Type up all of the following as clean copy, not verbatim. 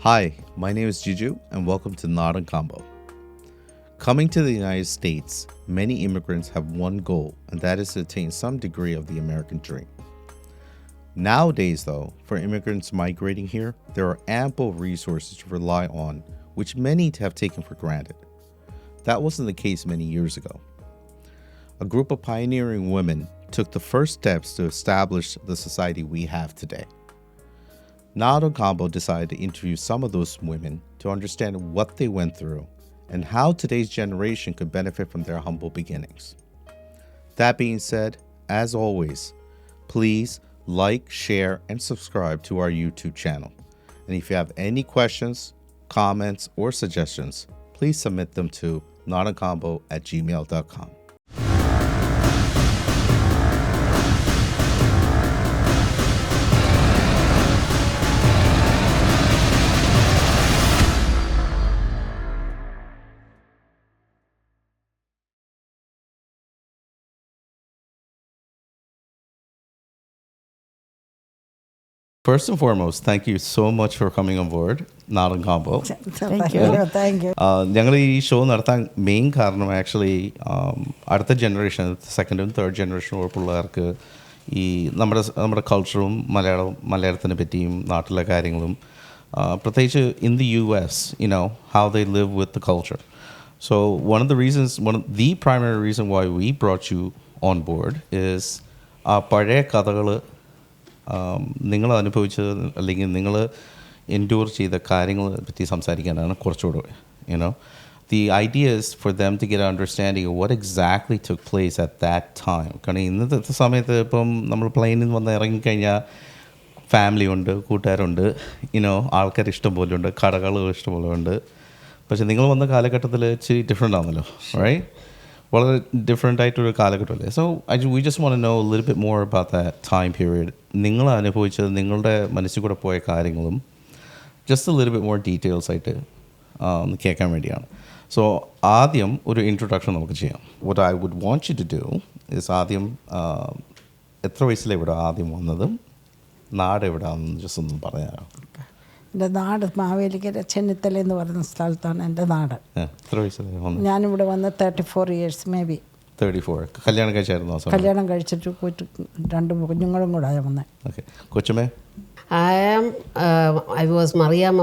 Hi, my name is Jiju, and welcome to Naadan Combo. Coming to the United States, many immigrants have one goal, and that is to attain some degree of the American dream. Nowadays, though, for immigrants migrating here, there are ample resources to rely on, which many have taken for granted. That wasn't the case many years ago. A group of pioneering women took the first steps to establish the society we have today. Naadan Combo decided to interview some of those women to understand what they went through and how today's generation could benefit from their humble beginnings. That being said, as always, please like, share, and subscribe to our YouTube channel. And if you have any comments, or suggestions, please submit them to naadancombo@gmail.com. First and foremost, thank you so much for coming on board, Naadan Combo. Thank you. ഞങ്ങൾ ഈ show നടത്താൻ main കാരണം actually അടുത്ത generation second and third ജനറേഷനുള്ള പിള്ളേർക്ക് ഈ നമ്മുടെ കൾച്ചറും മലയാളത്തിനെ പറ്റിയും നാട്ടിലെ കാര്യങ്ങളും പ്രത്യേകിച്ച് in the US, how they live with the culture. So one of the primary reason why we brought you on board is പഴയ കഥകൾ നിങ്ങൾ അനുഭവിച്ചത് അല്ലെങ്കിൽ നിങ്ങൾ എൻഡ്യൂർ ചെയ്ത കാര്യങ്ങളെ പറ്റി സംസാരിക്കാനാണ് കുറച്ചുകൂടെ the idea is for them to get an understanding of what exactly took place at that time. കാരണം ഇന്നത്തെ സമയത്ത് ഇപ്പം നമ്മൾ പ്ലെയിനിൽ വന്ന് ഇറങ്ങിക്കഴിഞ്ഞാൽ ഫാമിലി ഉണ്ട്, കൂട്ടുകാരുണ്ട്, ആൾക്കാർ ഇഷ്ടംപോലെ ഉണ്ട്, കടകൾ ഇഷ്ടംപോലെ ഉണ്ട്. പക്ഷെ നിങ്ങൾ വന്ന കാലഘട്ടത്തിൽ ഇച്ചിരി ഡിഫറെൻ്റ് ആണല്ലോ, റൈറ്റ്? വളരെ ഡിഫറെൻ്റ് ആയിട്ടൊരു കാലഘട്ടമല്ലേ. So we just want to know a little bit more about that time period. നിങ്ങൾ അനുഭവിച്ചത്, നിങ്ങളുടെ മനസ്സിൽ കൂടെ പോയ കാര്യങ്ങളും just a little bit more details ആയിട്ട് ഒന്ന് കേൾക്കാൻ വേണ്ടിയാണ്. സോ ആദ്യം ഒരു ഇൻട്രൊഡക്ഷൻ നമുക്ക് ചെയ്യാം. What I would want you to do is ആദ്യം എത്ര വയസ്സിലെവിടെ ആദ്യം വന്നതും നാട് എവിടെയാണെന്ന് ജസ്റ്റ് ഒന്ന് പറഞ്ഞുതരാം. എൻ്റെ നാട് മാവേലിക്കര ചെന്നിത്തല എന്ന് പറയുന്ന സ്ഥലത്താണ് എൻ്റെ നാട്. എത്ര വയസ്സിലായി? ഞാനിവിടെ വന്ന് 34 years മേബി. 34. കല്യാണം കഴിച്ചായിരുന്നു? കല്യാണം കഴിച്ചിട്ട് പോയിട്ട് 2 കുഞ്ഞുങ്ങളും കൂടെ വന്നത്. Okay. കൊച്ചുമേ? I was Mariam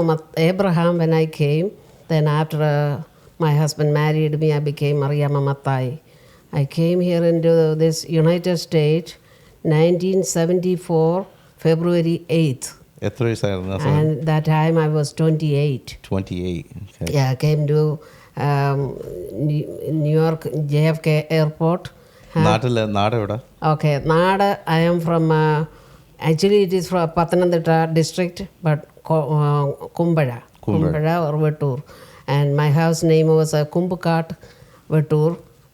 Abraham when I came. Then after my husband married me, I became Mariam Mathai. I came here into this United States 1974 February 8th. എത്ര വയസ്സായിരുന്നു? And that time I was 28. 28. Okay. Yeah, I came to New York JFK Airport. നാട് എവിടെ? Okay, Naadan, I am from actually it is from Pathanamthitta district, but Kumbada or Vettur. And my house name was Kumbukat Vettur.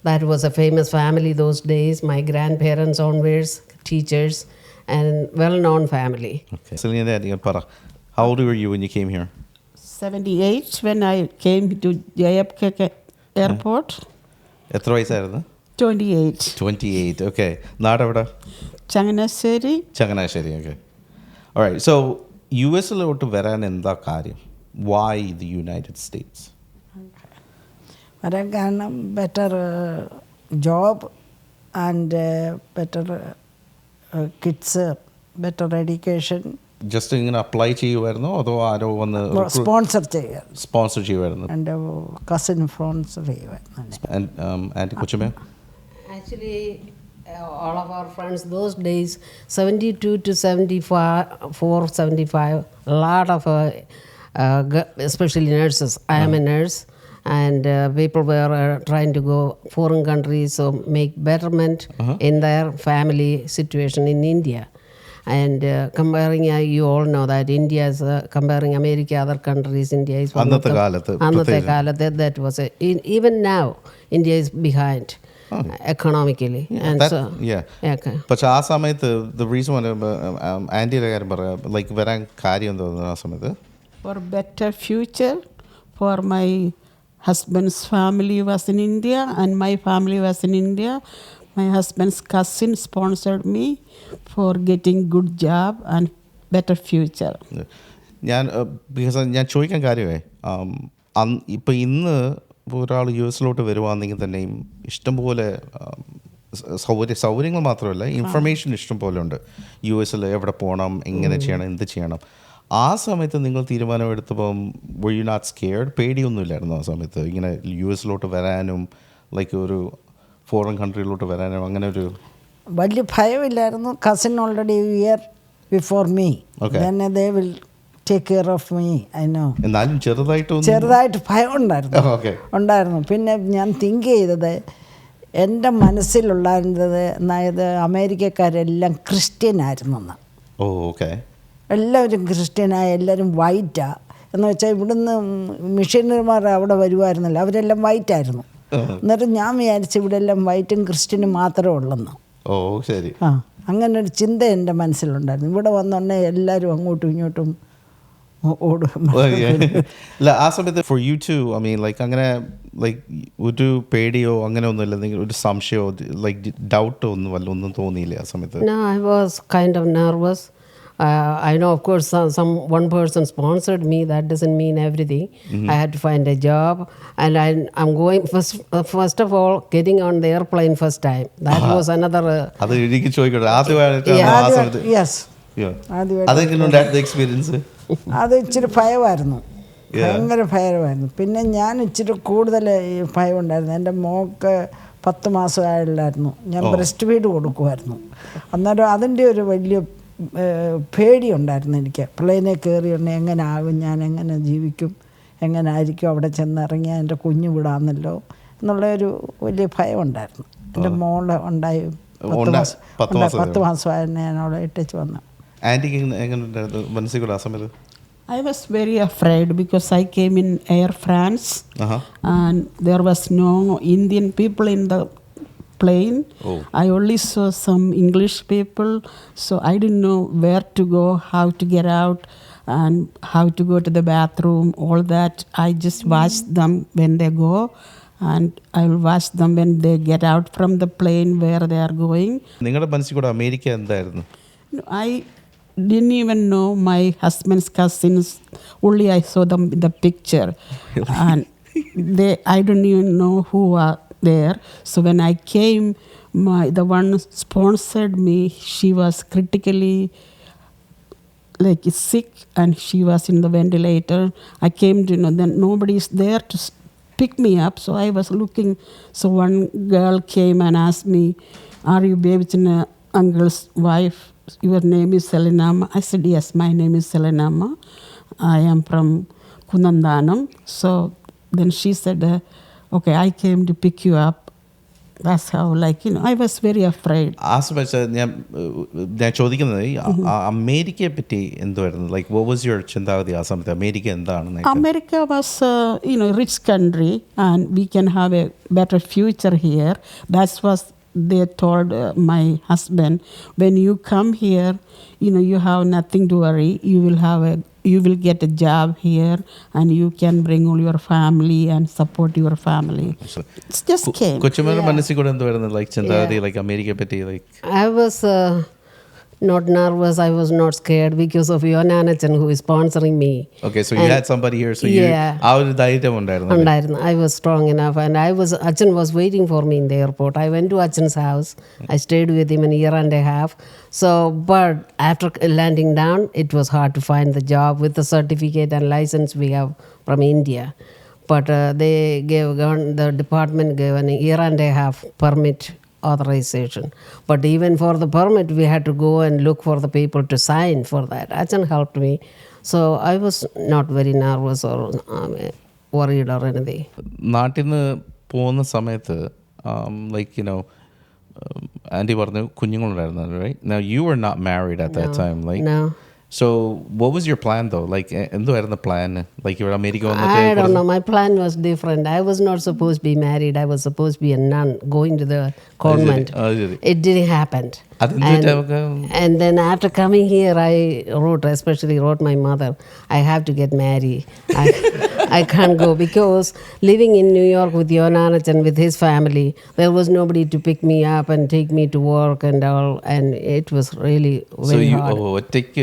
That was a famous family those days. My grandparents onwards, teachers, and well-known family. Okay. Selena, how old were you when you came here? 78 when I came to JFK Airport. എത്ര വയസ്സായിരുന്നു? 28. 28. Okay. നാട് എവിടെ? Changanassery. Okay. All right. So USലോട്ട് വരാൻ എന്താ കാര്യം? Why the United States? വരാൻ കാരണം better job and better kids, better education. Just ഇങ്ങനെ അപ്ലൈ ചെയ്യുമായിരുന്നോ അതോ ആരോ വന്ന് സ്പോൺസർ ചെയ്യുമായിരുന്നു? എൻ്റെ കസിൻ സ്പോൺസർ ചെയ്യുമായിരുന്നു. Anti കൊച്ചുമേ? Actually, all of our friends those days, 72 to 74, 75, a lot of especially nurses. I am a nurse. And people were trying to go foreign countries, so make betterment in their family situation in India. And comparing, you all know that India is comparing America, other countries, India is one of the that was even now India is behind economically. And okay. പക്ഷെ ആ സമയത്ത് the reason ആൻറ്റിയുടെ കാര്യം പറയാം, like വരാൻ കാര്യം തോന്നുന്നു ആ സമയത്ത്? For better future, for my husband's family was in India and my family was in India. My husband's cousin sponsored me for getting good job and better future. Because ഞാൻ ചോദിക്കാൻ കാര്യമേ ഇപ്പം ഇന്ന് ഒരാൾ US-ലോട്ട് വരുവാണെങ്കിൽ തന്നെയും ഇഷ്ടംപോലെ സൗകര്യങ്ങൾ മാത്രമല്ല ഇൻഫർമേഷൻ ഇഷ്ടം പോലെ ഉണ്ട്. US-ൽ എവിടെ പോകണം, എങ്ങനെ ചെയ്യണം, എന്ത് ചെയ്യണം. ആ സമയത്ത് നിങ്ങൾ തീരുമാനമെടുത്തപ്പം were you not scared? പേടിയൊന്നുമില്ലായിരുന്നു ആ സമയത്ത് ഇങ്ങനെ US-ലോട്ട് വരാനും ലൈക്ക് ഒരു ഫോറിൻ കൺട്രിയിലോട്ട് വരാനും അങ്ങനെ ഒരു വലിയ ഭയമില്ലായിരുന്നു. Cousin already year before me, then they will take care of me. I know. എന്നാലും ചെറുതായിട്ട് ഭയം ഉണ്ടായിരുന്നു. പിന്നെ ഞാൻ തിങ്ക് ചെയ്തത് എൻ്റെ മനസ്സിലുണ്ടായിരുന്നത് അതായത് അമേരിക്കക്കാരെല്ലാം ക്രിസ്ത്യനായിരുന്നെന്ന്. എല്ലാവരും ക്രിസ്ത്യനായ, എല്ലാവരും വൈറ്റാ എന്ന് വെച്ചാൽ ഇവിടുന്ന് മിഷനറിമാർ അവിടെ വരുമായിരുന്നല്ലോ, അവരെല്ലാം വൈറ്റായിരുന്നു. എന്നിട്ട് ഞാൻ വിചാരിച്ചു ഇവിടെ എല്ലാം വൈറ്റും ക്രിസ്ത്യനും മാത്രമേ ഉള്ളെന്ന്. ശരി. അങ്ങനെ ഒരു ചിന്ത എൻ്റെ മനസ്സിലുണ്ടായിരുന്നു. ഇവിടെ വന്നോണ്ടേ എല്ലാവരും അങ്ങോട്ടും ഇങ്ങോട്ടും ഓടും. ആ സമയത്ത് for you to I mean like അങ്ങനെ ലൈക്ക് ഒരു പേടിയോ അങ്ങനെ ഒന്നുമില്ല, ഒരു സംശയമോ ലൈക്ക് ഡൗട്ടോ ഒന്നും തോന്നിയില്ലേ ആ സമയത്ത്? No, I was kind of nervous. I know, of course, one person sponsored me. That doesn't mean everything. I had to find a job, and I'm going first of all getting on the airplane first time. That was another. അത് എനിക്ക് ചോദിക്കട്ടെ, ആദ്യമായിട്ട് yes, ആദ്യമായിട്ട് experience അത് ഇച്ചിരി ഭയമായിരുന്നു, ഭയങ്കര ഭയമായിരുന്നു. പിന്നെ ഞാൻ ഇച്ചിരി കൂടുതൽ ഭയം ഉണ്ടായിരുന്നു. എൻ്റെ മോൾക്ക് 10 മാസമായില്ലായിരുന്നു. ഞാൻ ബ്രസ്റ്റ് ഫീഡ് കൊടുക്കുമായിരുന്നു. അന്നേരം അതിൻ്റെ ഒരു വലിയ പേടിയുണ്ടായിരുന്നു എനിക്ക്. പ്ലെയിനിൽ കയറിയുണ്ടെങ്കിൽ എങ്ങനെ ആകും, ഞാൻ എങ്ങനെ ജീവിക്കും, എങ്ങനെ ആയിരിക്കും അവിടെ ചെന്നിറങ്ങിയാൽ എൻ്റെ കുഞ്ഞ് വിടാമെന്നല്ലോ എന്നുള്ളൊരു വലിയ ഭയം ഉണ്ടായിരുന്നു. എൻ്റെ മോള് ഉണ്ടായി 10 മാസമായിരുന്നു ഞാൻ അവളെ ഇട്ടേച്ച് വന്നു. I was very afraid because I came in Air France and there was no Indian people in the plane. I only saw some English people, so I didn't know where to go, how to get out, and how to go to the bathroom, all that. I just watched them when they go, and I will watch them when they get out from the plane where they are going. നിങ്ങളുടെ മനസ്സിൽ കൂടെ America എന്തായിരുന്നു? I didn't even know my husband's cousins. Only I saw them in the picture. And I don't even know who are there. So when I came, the one sponsored me, she was critically like sick and she was in the ventilator. I came to know that nobody is there to pick me up. So I was looking. So one girl came and asked me, "Are you Babysitting uncle's wife? Your name is Selenama?" I said, "Yes, my name is Selenama. I am from Kunandanam." So then she said, "Okay, I came to pick you up." That's how, like, I was very afraid. ആ സമയത്ത് ഞാൻ ചോദിക്കുന്നത് അമേരിക്കയെ പറ്റി എന്തുവായിരുന്നു? Like what was your ചിന്താഗതി ആ സമയത്ത്? അമേരിക്ക എന്താണ്? America was rich country and we can have a better future here. That was they told my husband, when you come here, you have nothing to worry. You will get a job here and you can bring all your family and support your family. It's just came. കൊച്ചുമോളുടെ മനസ്സിൽ കൂടെ എന്തുവായിരുന്നു? Like ചിന്താഗതി like അമേരിക്കയെ പറ്റി? Like I was not nervous, I was not scared because of your Nanachan who is sponsoring me. Okay, so you had somebody here, so you ആ ഒരു ധൈര്യം ഉണ്ടായിരുന്നു. I was strong enough, and Achan was waiting for me in the airport. I went to Achan's house. I stayed with him a year and a half. So, but after landing down, it was hard to find the job with the certificate and license we have from India. But the department gave a year and a half permit authorization. But even for the permit, we had to go and look for the people to sign for that. Achan helped me. So I was not very nervous or worried or anything. നാട്ടിൽ നിന്ന് പോകുന്ന സമയത്ത് like anti പറഞ്ഞു കുഞ്ഞുങ്ങളുണ്ടായിരുന്നു, right? Now you were not married at that time, like? No. So what was your plan though? Like എന്തുവായിരുന്നു plan? Like you were America വന്നിട്ട്? I don't know. My plan was different. I was not supposed to be married. I was supposed to be a nun going to the convent. It didn't happen. And then after coming here, I especially wrote my mother, I have to get married. I can't go because living in New York with Yonanachan, with his family, there was nobody to pick me up and take me to work and all, and it was really very hard. Ottake,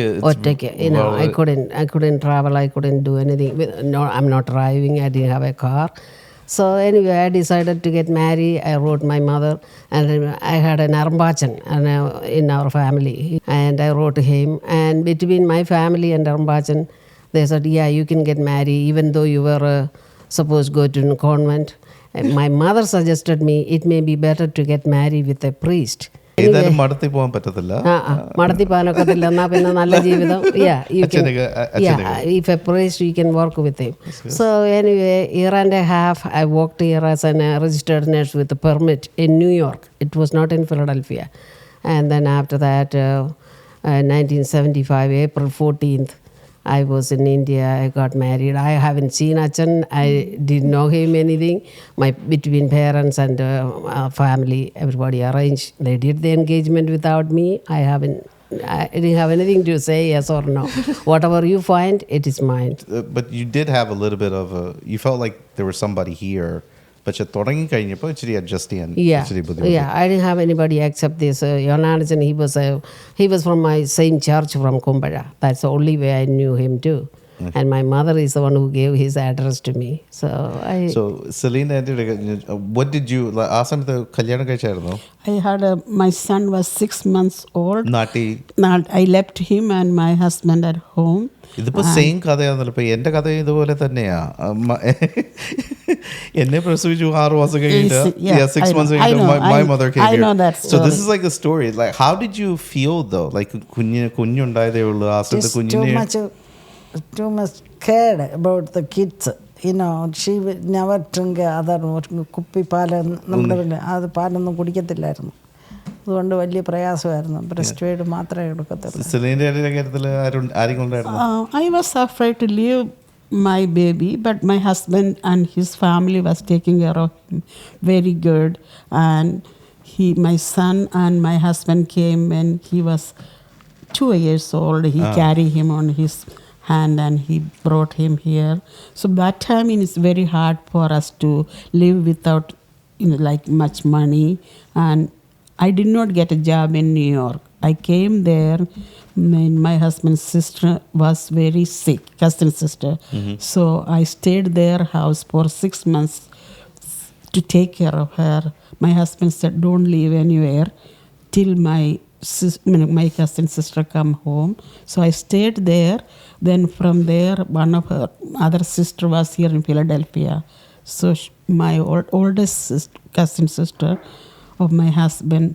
I couldn't travel, I couldn't do anything. No, I'm not driving, I didn't have a car. So anyway, I decided to get married. I wrote my mother, and I had an Arambachan in our family, and I wrote him. And between my family and Arambachan, they said, yeah, you can get married, even though you were supposed to go to a convent. And my mother suggested me, it may be better to get married with a priest. ഏതായാലും മടത്തി പോകാൻ പറ്റത്തില്ല. മടത്തി പോകാനൊക്കത്തില്ല, എന്നാ പിന്നെ നല്ല ജീവിതം. If a priest, you can work with him. So anyway, year and a half I worked here as a registered nurse with a permit in New York. It was not in Philadelphia. And then after that, 1975 April 14th, I was in India. I got married. I haven't seen Achan. I didn't know him anything. Between parents and family, everybody arranged. They did the engagement without me. I didn't have anything to say yes or no. Whatever you find, it is mine. But you did have a little bit of you felt like there was somebody here. പക്ഷെ തുടങ്ങി കഴിഞ്ഞപ്പോൾ ഇച്ചിരി adjust ചെയ്യാൻ ഇച്ചിരി ബുദ്ധിമുട്ട്. Yeah, I didn't have anybody except this Yonanachan. He was from my same church from Kumbara. That's the only way I knew him too. And my mother is the one who gave his address to me. So Selena, what did you ആ സമയത്ത് കല്യാണം കഴിച്ചായിരുന്നോ? My son was 6 months old. I left him and my husband at home. ഇതിപ്പോ same കഥയാണല്ലോ. ഇപ്പൊ എന്റെ കഥ ഇതുപോലെ തന്നെയാ. എന്നെ പ്രസവിച്ചു 6 മാസം കഴിഞ്ഞിട്ട് 6 months കഴിഞ്ഞിട്ട് my mother came here. I know that story. So this is like a story. Like how did you feel though? Like കുഞ്ഞുണ്ടായതേ ഉള്ളൂ ആ സമയത്ത് കുഞ്ഞിനെ. Too much cared about the kids. She would never drink other കുപ്പി പാല്, നമ്മുടെ അത് പാലൊന്നും കുടിക്കത്തില്ലായിരുന്നു. അതുകൊണ്ട് വലിയ പ്രയാസമായിരുന്നു. ബ്രസ്റ്റ് ഫീഡ് മാത്രമേ എടുക്കത്തുള്ളൂ. I was afraid to leave my baby, but my husband and his family was taking care of him very good. And my son and my husband came when he was 2 years old. He carried him on his hand and he brought him here. So that time it is very hard for us to live without like much money, and I did not get a job in New York. I came there when my husband's sister was very sick, cousin sister. So I stayed their house for 6 months to take care of her. My husband said, don't leave anywhere till my cousin sister come home. So I stayed there. Then from there, one of her other sister was here in Philadelphia. So my oldest cousin sister of my husband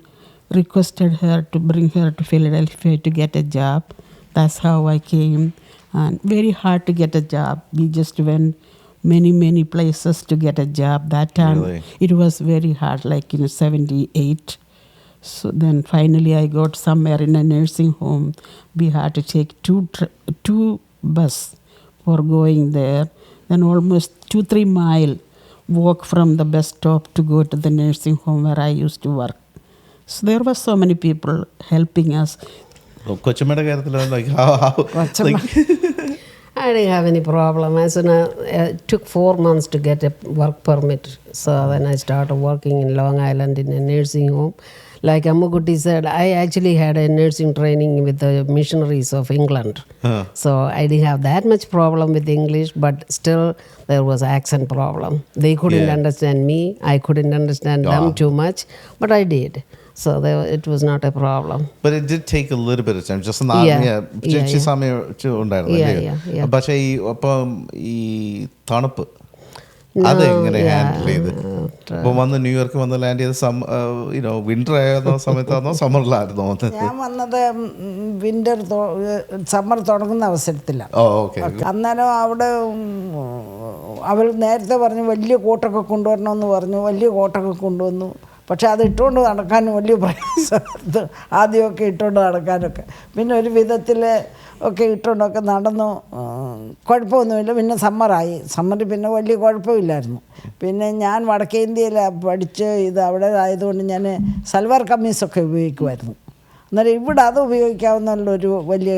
requested her to bring her to Philadelphia to get a job. That's how I came. And very hard to get a job. We just went many places to get a job. That time it was very hard, like in 78. So then finally I got somewhere in a nursing home. We had to take two bus for going there. Then almost 2-3 mile walk from the bus stop to go to the nursing home where I used to work. So there were so many people helping us. I didn't have any problem. It took 4 months to get a work permit. So then I started working in Long Island in a nursing home. Like Ammukutti said, I actually had a nursing training with the missionaries of England. So I didn't have that much problem with English, but still there was accent problem. They couldn't understand me. I couldn't understand them too much, but I did. So it was not a problem. But it did take a little bit of time. Just പക്ഷേ അപ്പം ഈ തണുപ്പ് അതെങ്ങനെ handle ചെയ്ത്? അപ്പോൾ വന്ന് New York വന്ന് land ചെയ്ത് വിന്റർ ആയിരുന്ന സമയത്താണോ സമ്മറിലായിരുന്നോ? ഞാൻ വന്നത് വിന്റർ സമ്മർ തുടങ്ങുന്ന അവസരത്തിലാണ്. അന്നേരം അവിടെ അവർ നേരത്തെ പറഞ്ഞു വലിയ കോട്ടൊക്കെ കൊണ്ടുവരണമെന്ന് പറഞ്ഞു. വലിയ കോട്ടൊക്കെ കൊണ്ടുവന്നു. പക്ഷെ അത് ഇട്ടുകൊണ്ട് നടക്കാൻ വലിയ പ്രയാസമായിരുന്നു. ആദ്യമൊക്കെ ഇട്ടുകൊണ്ട് നടക്കാനൊക്കെ. പിന്നെ ഒരു വിധത്തിൽ ഒക്കെ ഇട്ടുകൊണ്ടൊക്കെ നടന്നു. കുഴപ്പമൊന്നുമില്ല. പിന്നെ സമ്മറായി. സമ്മറിൽ പിന്നെ വലിയ കുഴപ്പമില്ലായിരുന്നു. പിന്നെ ഞാൻ വടക്കേ ഇന്ത്യയിലാണ് പഠിച്ച് ഇത് അവിടെ ആയതുകൊണ്ട് ഞാൻ സൽവാർ കമ്മീസൊക്കെ ഉപയോഗിക്കുമായിരുന്നു. അന്നേരം ഇവിടെ അത് ഉപയോഗിക്കാവുന്നുള്ളൊരു വലിയ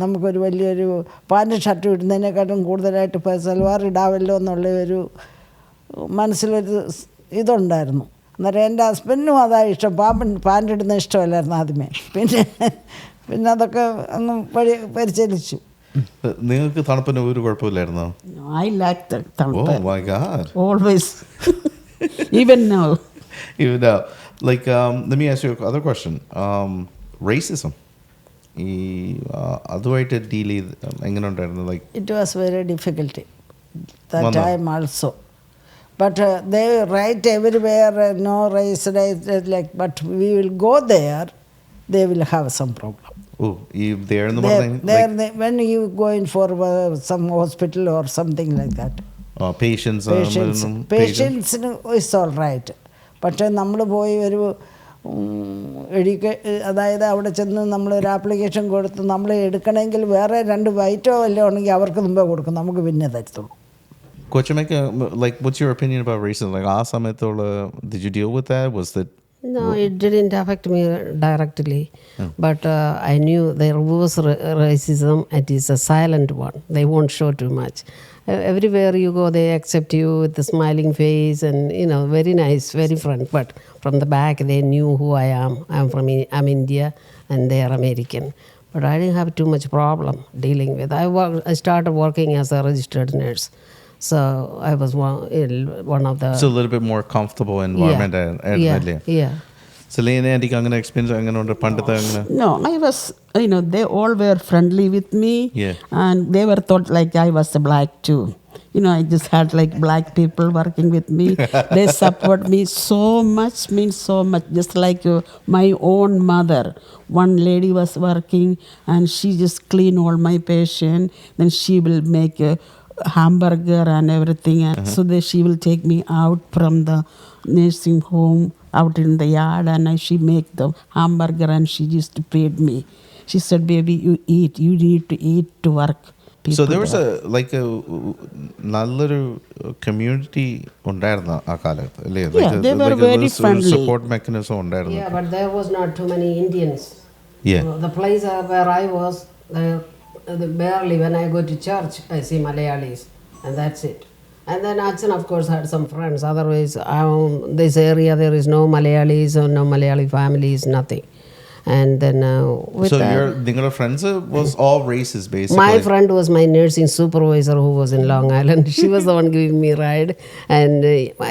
നമുക്കൊരു വലിയൊരു പാൻറ്റും ഷർട്ടും ഇടുന്നതിനെക്കാട്ടും കൂടുതലായിട്ട് ഇപ്പോൾ സൽവാർ ഇടാമല്ലോ എന്നുള്ള ഒരു മനസ്സിലൊരു ഇതുണ്ടായിരുന്നു. അന്നേരം എൻ്റെ ഹസ്ബൻഡിനും അതാണ് ഇഷ്ടം. പാൻറ് ഇടുന്ന ഇഷ്ടമല്ലായിരുന്നു ആദ്യമേ. പിന്നെ അതൊക്കെ അങ്ങ് പരിചരിച്ചു. നിങ്ങൾക്ക് തണുപ്പിന് ഒരു കുഴപ്പമില്ലായിരുന്നോ? I like the തണുപ്പ്. Oh my God. Always. Even now. Even now. Like, let me ask you another question. Racism. ഈ അതുമായിട്ട് ഡീൽ ചെയ്ത് എങ്ങനെ ഉണ്ടായിരുന്നു? Like it was very difficulty that time also. But they write everywhere, no race, like, but we will go there, they will have some problem. Oh, there in the morning? When you go in for some hospital or something like that. Patients is all right. പക്ഷേ നമ്മൾ പോയി ഒരു അതായത് അവിടെ ചെന്ന് നമ്മളൊരു application കൊടുത്ത് നമ്മൾ എടുക്കണമെങ്കിൽ വേറെ 2 വൈറ്റോ വല്ലതും ഉണ്ടെങ്കിൽ അവർക്ക് മുമ്പേ കൊടുക്കും, നമുക്ക് പിന്നെ തരത്തുള്ളൂ. Kochimeka, like, what's your opinion about racism? Like, did you deal with that? Was that? No, it didn't affect me directly, but I knew there was racism. It is a silent one. They won't show too much. Everywhere you go, they accept you with a smiling face and, very nice, very friendly. But from the back, they knew who I am. I'm India and they are American. But I didn't have too much problem dealing with. I started working as a registered nurse. So I was one of the... So a little bit more comfortable environment. Yeah. Selena, antique angana experience angana undu panditha angana? No, I was, they all were friendly with me. Yeah. And they were thought like I was a black too. I just had like black people working with me. They support me so much, means so much. Just like my own mother. One lady was working and she just clean all my patient. Then she will make a hamburger and everything. So that she will take me out from the nursing home out in the yard and she make the hamburger and she used to feed me. She said, baby, you need to eat to work. People so there was nallor community undarna aa kalathu alle? Yeah, they were very friendly. Support mechanism undarna. Yeah, but there was not too many Indians. Yeah. The place where I was, barely when I go to church, I see Malayalis, and that's it. And then Achan, of course, had some friends. Otherwise, this area, there is no Malayalis or no Malayali families, nothing. And then so your friends was all races, basically? My friend was my nursing supervisor who was in Long Island. She was the one giving me ride. And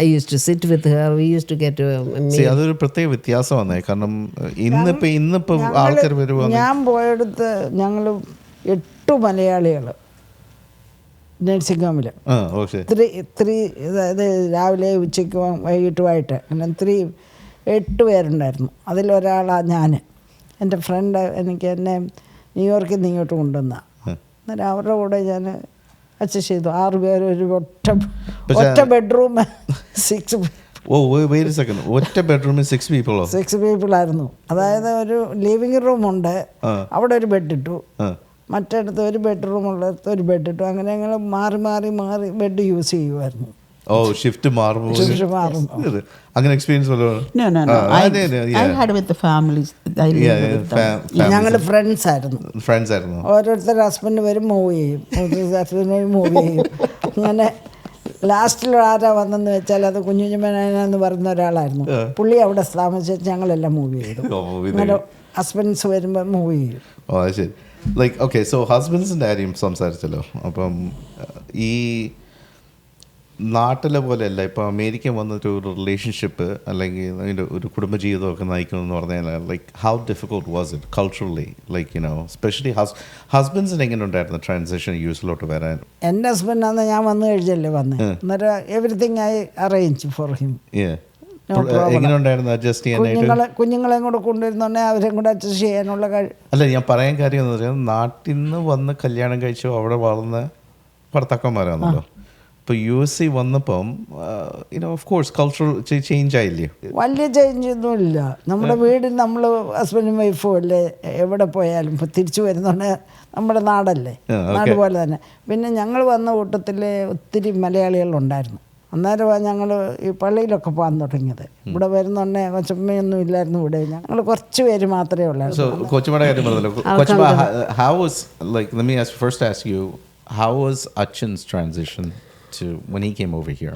I used to sit with her. We used to get to meet. See, അതൊരു പ്രത്യേക വ്യത്യാസമാണ്. കാരണം ഇന്നിപ്പോൾ ആൾക്കാർ വരുവാ. ഞാൻ പോയെടുത്ത് ഞങ്ങൾ 8 മലയാളികൾ നഴ്സിംഗ് ഹോമിൽ. അതായത് രാവിലെ ഉച്ചയ്ക്കും വൈകിട്ടുമായിട്ട് അങ്ങനെ 8 പേരുണ്ടായിരുന്നു. അതിലൊരാളാണ് ഞാൻ. എൻ്റെ ഫ്രണ്ട് എന്നെ ന്യൂയോർക്കിൽ നിന്ന് ഇങ്ങോട്ട് കൊണ്ടുവന്ന. അന്നേരം അവരുടെ കൂടെ ഞാൻ അഡ്ജസ്റ്റ് ചെയ്തു. 6 പേര് ഒരു ഒറ്റ ബെഡ്റൂം 6 wait a second. ഒറ്റ ബെഡ്റൂമിൽ 6 people? 6 people ആയിരുന്നു. അതായത് ഒരു ലിവിങ് റൂമുണ്ട്, അവിടെ ഒരു ബെഡ് ഇട്ടു, മറ്റടുത്ത് ഒരു ബെഡ്റൂം ഉള്ളിടത്ത് ഒരു ബെഡ് ഇട്ടു. അങ്ങനെ ഞങ്ങൾ മാറി ബെഡ് യൂസ് ചെയ്യുമായിരുന്നു. ഷിഫ്റ്റ് മാറും. അങ്ങനെ experience? No. I had with the families. ഞങ്ങൾ ഫ്രണ്ട്സ് ആയിരുന്നു. ഓരോരുത്തർ ഹസ്ബൻഡ് വരും, മൂവ് ചെയ്യും, മൂവ് ചെയ്യും. അങ്ങനെ ലാസ്റ്റിൽ ആരാ വന്നെന്ന് വെച്ചാൽ അത് കുഞ്ഞുഞ്ഞമ്മേനെന്ന് പറയുന്ന ഒരാളായിരുന്നു. പുള്ളി അവിടെ താമസിച്ച് ഞങ്ങളെല്ലാം മൂവ് ചെയ്തു. അങ്ങനെ ഹസ്ബൻഡ്സ് വരുമ്പോൾ മൂവ് ചെയ്യും. ശരി. ലൈക്ക് ഓക്കെ, സോ ഹസ്ബൻഡ്സിൻ്റെ കാര്യം സംസാരിച്ചല്ലോ. അപ്പം ഈ നാട്ടിലെ പോലെയല്ല ഇപ്പോൾ അമേരിക്ക വന്നിട്ട് ഒരു റിലേഷൻഷിപ്പ് അല്ലെങ്കിൽ അതിൻ്റെ ഒരു കുടുംബജീവിതമൊക്കെ നയിക്കണമെന്ന് പറഞ്ഞാൽ like how difficult was it culturally? Like specially ഹസ്ബൻഡ്സിന് എങ്ങനെ ഉണ്ടായിരുന്നു ട്രാൻസിഷൻ യൂസിലോട്ട് വരാൻ? എൻ്റെ ഹസ്ബൻഡാന്ന് ഞാൻ വന്നു കഴിഞ്ഞല്ലേ അന്നേരം everything I arrange for him. എങ്ങനെ ഉണ്ടായിരുന്നു അഡ്ജസ്റ്റ് ചെയ്യാനായിട്ട്? കുഞ്ഞുങ്ങളെയും കൂടെ കൊണ്ടുവരുന്നുണ്ടെങ്കിൽ അവരെയും കൂടെ അഡ്ജസ്റ്റ് ചെയ്യാനുള്ള അല്ല, ഞാൻ പറയാൻ കാര്യം എന്ന് പറഞ്ഞാൽ നാട്ടിൽ നിന്ന് വന്ന് കല്യാണം കഴിച്ചു അവിടെ വളർന്ന ഭർത്താക്കന്മാരാണല്ലോ. ഇപ്പോൾ US വന്നപ്പം ഓഫ് കോഴ്സ് കൾച്ചറൽ ചേഞ്ച് ആയില്ലേ? വലിയ ചേഞ്ച് ഒന്നുമില്ല. നമ്മുടെ വീട്ടിൽ നമ്മൾ ഹസ്ബൻഡും വൈഫും അല്ലേ എവിടെ പോയാലും ഇപ്പോൾ തിരിച്ചു വരുന്നുണ്ട്. നമ്മുടെ നാടല്ലേ, നാട് പോലെ തന്നെ. പിന്നെ ഞങ്ങൾ വന്ന കൂട്ടത്തിൽ ഒത്തിരി മലയാളികളുണ്ടായിരുന്നു. അന്നേരമാണ് ഞങ്ങൾ ഈ പള്ളിയിലൊക്കെ പോകാൻ തുടങ്ങിയത്. ഇവിടെ വരുന്നുണ്ടേ കൊച്ചമ്മയൊന്നും ഇല്ലായിരുന്നു ഇവിടെ. ഞങ്ങൾ കുറച്ച് പേര് മാത്രമേ ഉള്ളായിരുന്നു. So കൊച്ചുമ്മയുടെ കാര്യം പറഞ്ഞല്ലോ. കൊച്ചുമ്മ, how was, like, let me ask you, how was Achin's transition to when he came over here?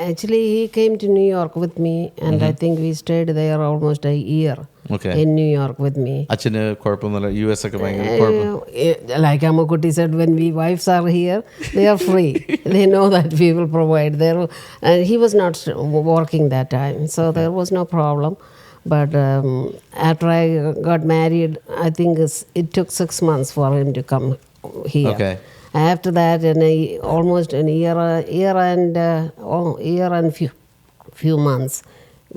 Actually, he came to New York with me, and I think we stayed there almost a year. Okay. In New York with me. അച്ഛന് കുഴപ്പമൊന്നുമില്ല, US ഒക്കെ ഭയങ്കര കുഴപ്പം. Like Amakuti said, when we wives are here, they are free. They know that we will provide. And he was not working that time, so there was no problem. But after I got married, I think it took 6 months for him to come here. Okay. After that, almost a year and few months,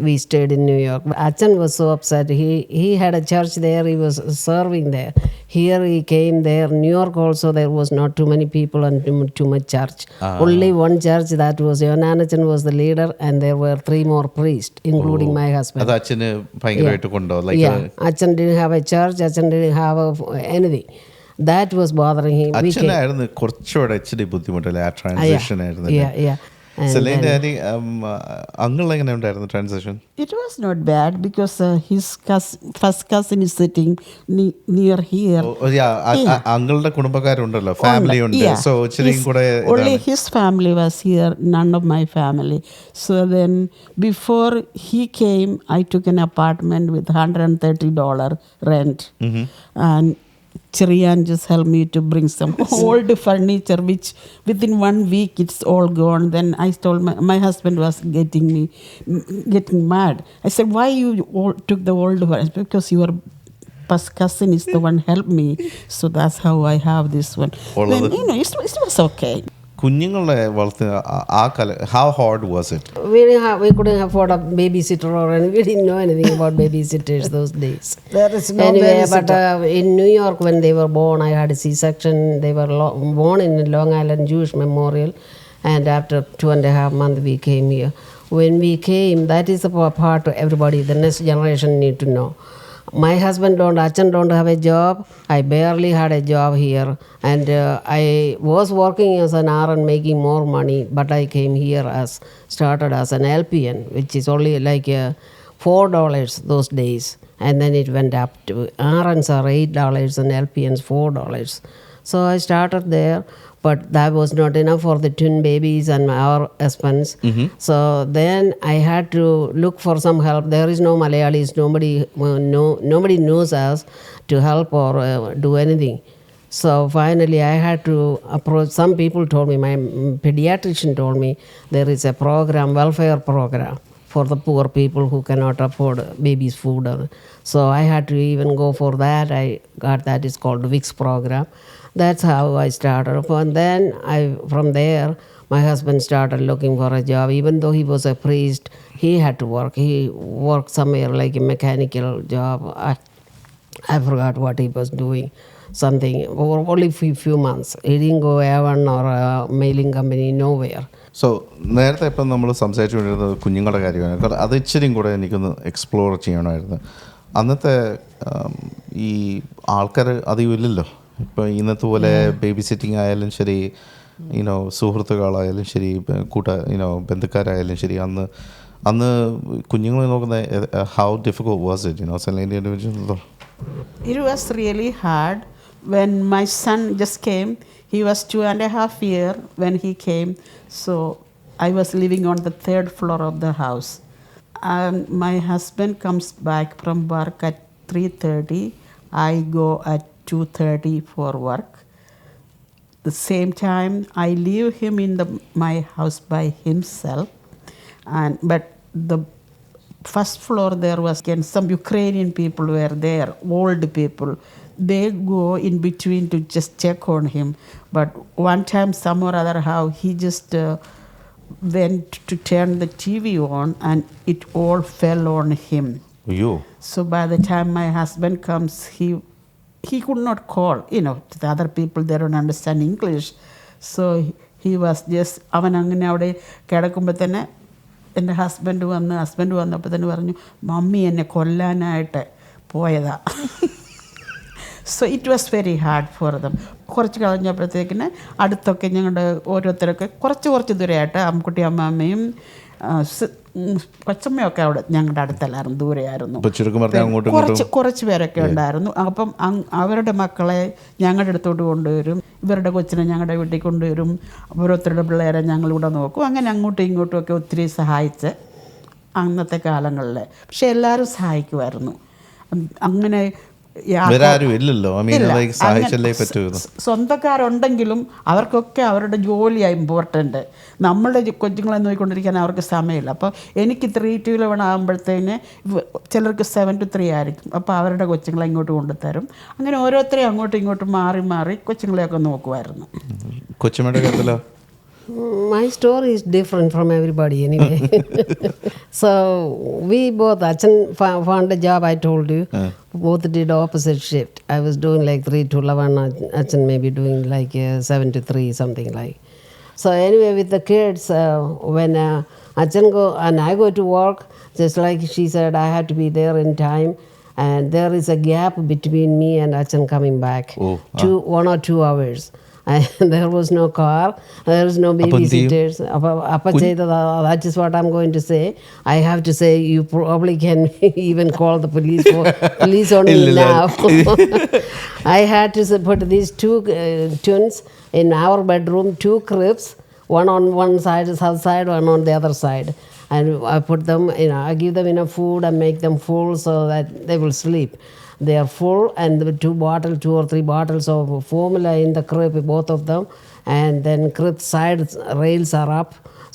we stayed in New York. Achan was so upset. He had a church there. He was serving there. Here he came there. New York also, there was not too many people and too much church. Only one church, that was Achan was the leader, and there were 3 more priests, including my husband. അത് അച്ഛന് ഭയങ്കരമായിട്ട് കൊണ്ടോ? Achan didn't have a church. Achan didn't have anything. That was bothering him. അച്ഛനായിരുന്നു കുറച്ചുകൂടെ ഇച്ചിരി ബുദ്ധിമുട്ടല്ലേ ആ transition ആയിരുന്നു. Selina, uncle എങ്ങനെ ഉണ്ടായിരുന്നു transition? It was not bad because his first cousin is sitting near here. അങ്കിളുടെ കുടുംബക്കാരുണ്ടല്ലോ, ഫാമിലി ഉണ്ട്. സോ ഇച്ചിരി കൂടെ only his family was here, none of my family. So then before he came, I took an apartment with $130 rent. And Chirian just helped me to bring some old furniture, which within 1 week it's all gone. Then I told my husband was getting mad. I said, why you took the old furniture? Because your first cousin is the one helped me. So that's how I have this one. Then, it was okay. കുഞ്ഞുങ്ങളെ വളർത്തുന്ന ആ how hard was it? We couldn't afford a babysitter or anything. We didn't know anything about babysitters those days. There is no anyway, babysitter. But in New York, when they were born, I had a C-section. They were born in Long Island Jewish Memorial, and after 2.5 months we came here. When we came, that is the part everybody, the next generation need to know. My husband Achan don't have a job. I barely had a job here, and I was working as an RN making more money, but I came here started as an LPN, which is only like $4 those days, and then it went up to RNs are $8 and LPNs $4. So I started there, but that was not enough for the twin babies and our husbands. So then I had to look for some help. There is no Malayalis. Nobody knows us to help or do anything. So finally I had to approach. Some people told me, my pediatrician told me, there is a program, welfare program for the poor people who cannot afford babies' food. So I had to even go for that. I got that. It's called WICS program. That's how I started. And then from there, my husband started looking for a job. Even though he was a priest, he had to work. He worked somewhere like a mechanical job. I forgot what he was doing. Something for only few months. He didn't go A1 or a mailing company, nowhere. So നേരത്തെ ഇപ്പം നമ്മൾ സംസാരിച്ചുകൊണ്ടിരുന്നത് കുഞ്ഞുങ്ങളുടെ കാര്യമാണ്. കാരണം അത് ഇച്ചിരിയും കൂടെ എനിക്കൊന്ന് എക്സ്പ്ലോർ ചെയ്യണമായിരുന്നു. അന്നത്തെ ഈ ആൾക്കാർ അധികം ഇല്ലല്ലോ. ഇപ്പോൾ ഇന്നത്തെ പോലെ ബേബി സിറ്റിംഗ് ആയാലും ശരി, സുഹൃത്തുക്കളായാലും ശരി, ബന്ധുക്കാരായാലും ശരി, അന്ന് കുഞ്ഞുങ്ങളെ നോക്കുന്ന how difficult was it Selina individual? It was really hard. When my son just came, he was 2.5 years when he came. So I was living on the 3rd floor of the house. And my husband comes back from work at 3:30. I go at 2:30 for work. The same time, I leave him in my house by himself. But the first floor there was some Ukrainian people were there, old people. They go in between to just check on him. But one time, some or other how, he just went to turn the TV on and it all fell on him. So by the time my husband comes, he could not call. The other people, they don't understand English. So he was just, അവൻ അങ്ങനെ അവിടെ കിടക്കുമ്പോൾ തന്നെ എൻ്റെ husband വന്നപ്പോൾ തന്നെ പറഞ്ഞു, mummy എന്നെ കൊല്ലാനായിട്ട് പോയതാ. So it was very hard for them. കുറച്ച് കഴിഞ്ഞപ്പോഴത്തേക്കിന് അടുത്തൊക്കെ ഞങ്ങളുടെ ഓരോരുത്തരൊക്കെ കുറച്ച് ദൂരെയായിട്ട് അമ്മക്കുട്ടി അമ്മാമ്മയും കൊച്ചമ്മയൊക്കെ അവിടെ ഞങ്ങളുടെ അടുത്തല്ലായിരുന്നു, ദൂരെയായിരുന്നു. കുറച്ച് പേരൊക്കെ ഉണ്ടായിരുന്നു. അപ്പം അവരുടെ മക്കളെ ഞങ്ങളുടെ അടുത്തോട്ട് കൊണ്ടുവരും, ഇവരുടെ കൊച്ചിനെ ഞങ്ങളുടെ വീട്ടിൽ കൊണ്ടുവരും, ഓരോരുത്തരുടെ പിള്ളേരെ ഞങ്ങളിവിടെ നോക്കും. അങ്ങനെ അങ്ങോട്ടും ഇങ്ങോട്ടും ഒക്കെ ഒത്തിരി സഹായിച്ച് അന്നത്തെ കാലങ്ങളിൽ. പക്ഷെ എല്ലാവരും സഹായിക്കുമായിരുന്നു. അങ്ങനെ സ്വന്തക്കാരുണ്ടെങ്കിലും അവർക്കൊക്കെ അവരുടെ ജോലിയാണ് ഇമ്പോർട്ടൻ്റ്. നമ്മളുടെ കൊച്ചുങ്ങളെ നോക്കിക്കൊണ്ടിരിക്കാൻ അവർക്ക് സമയമില്ല. അപ്പോൾ എനിക്ക് 3 to 11 ആകുമ്പോഴത്തേന് ചിലർക്ക് 7 to 3 ആയിരിക്കും. അപ്പോൾ അവരുടെ കൊച്ചുങ്ങളെ ഇങ്ങോട്ട് കൊണ്ടുതരും. അങ്ങനെ ഓരോരുത്തരെയും അങ്ങോട്ടും ഇങ്ങോട്ടും മാറി കൊച്ചുങ്ങളെയൊക്കെ നോക്കുമായിരുന്നു. കൊച്ചുമ്മയുടെ കാര്യത്തിലോ? My story is different from everybody anyway. So we both, Achan found a job, I told you. Both did opposite shift. I was doing like 3 to 11, Achan maybe doing like 7 to 3, something like. So anyway, with the kids, when Achan go and I go to work, just like she said, I had to be there in time. And there is a gap between me and Achan coming back, 1 or 2 hours. And there was no car, there was no babysitters. That is what I'm going to say. I have to say, you probably can even call the police for police only now. I had to put these 2 twins in our bedroom, 2 cribs, one on one side, south side, one on the other side. And I put them, I give them enough food and make them full so that they will sleep. They are full, and the 2 or 3 bottles of formula in the crib, both of them, and then crib side rails are up.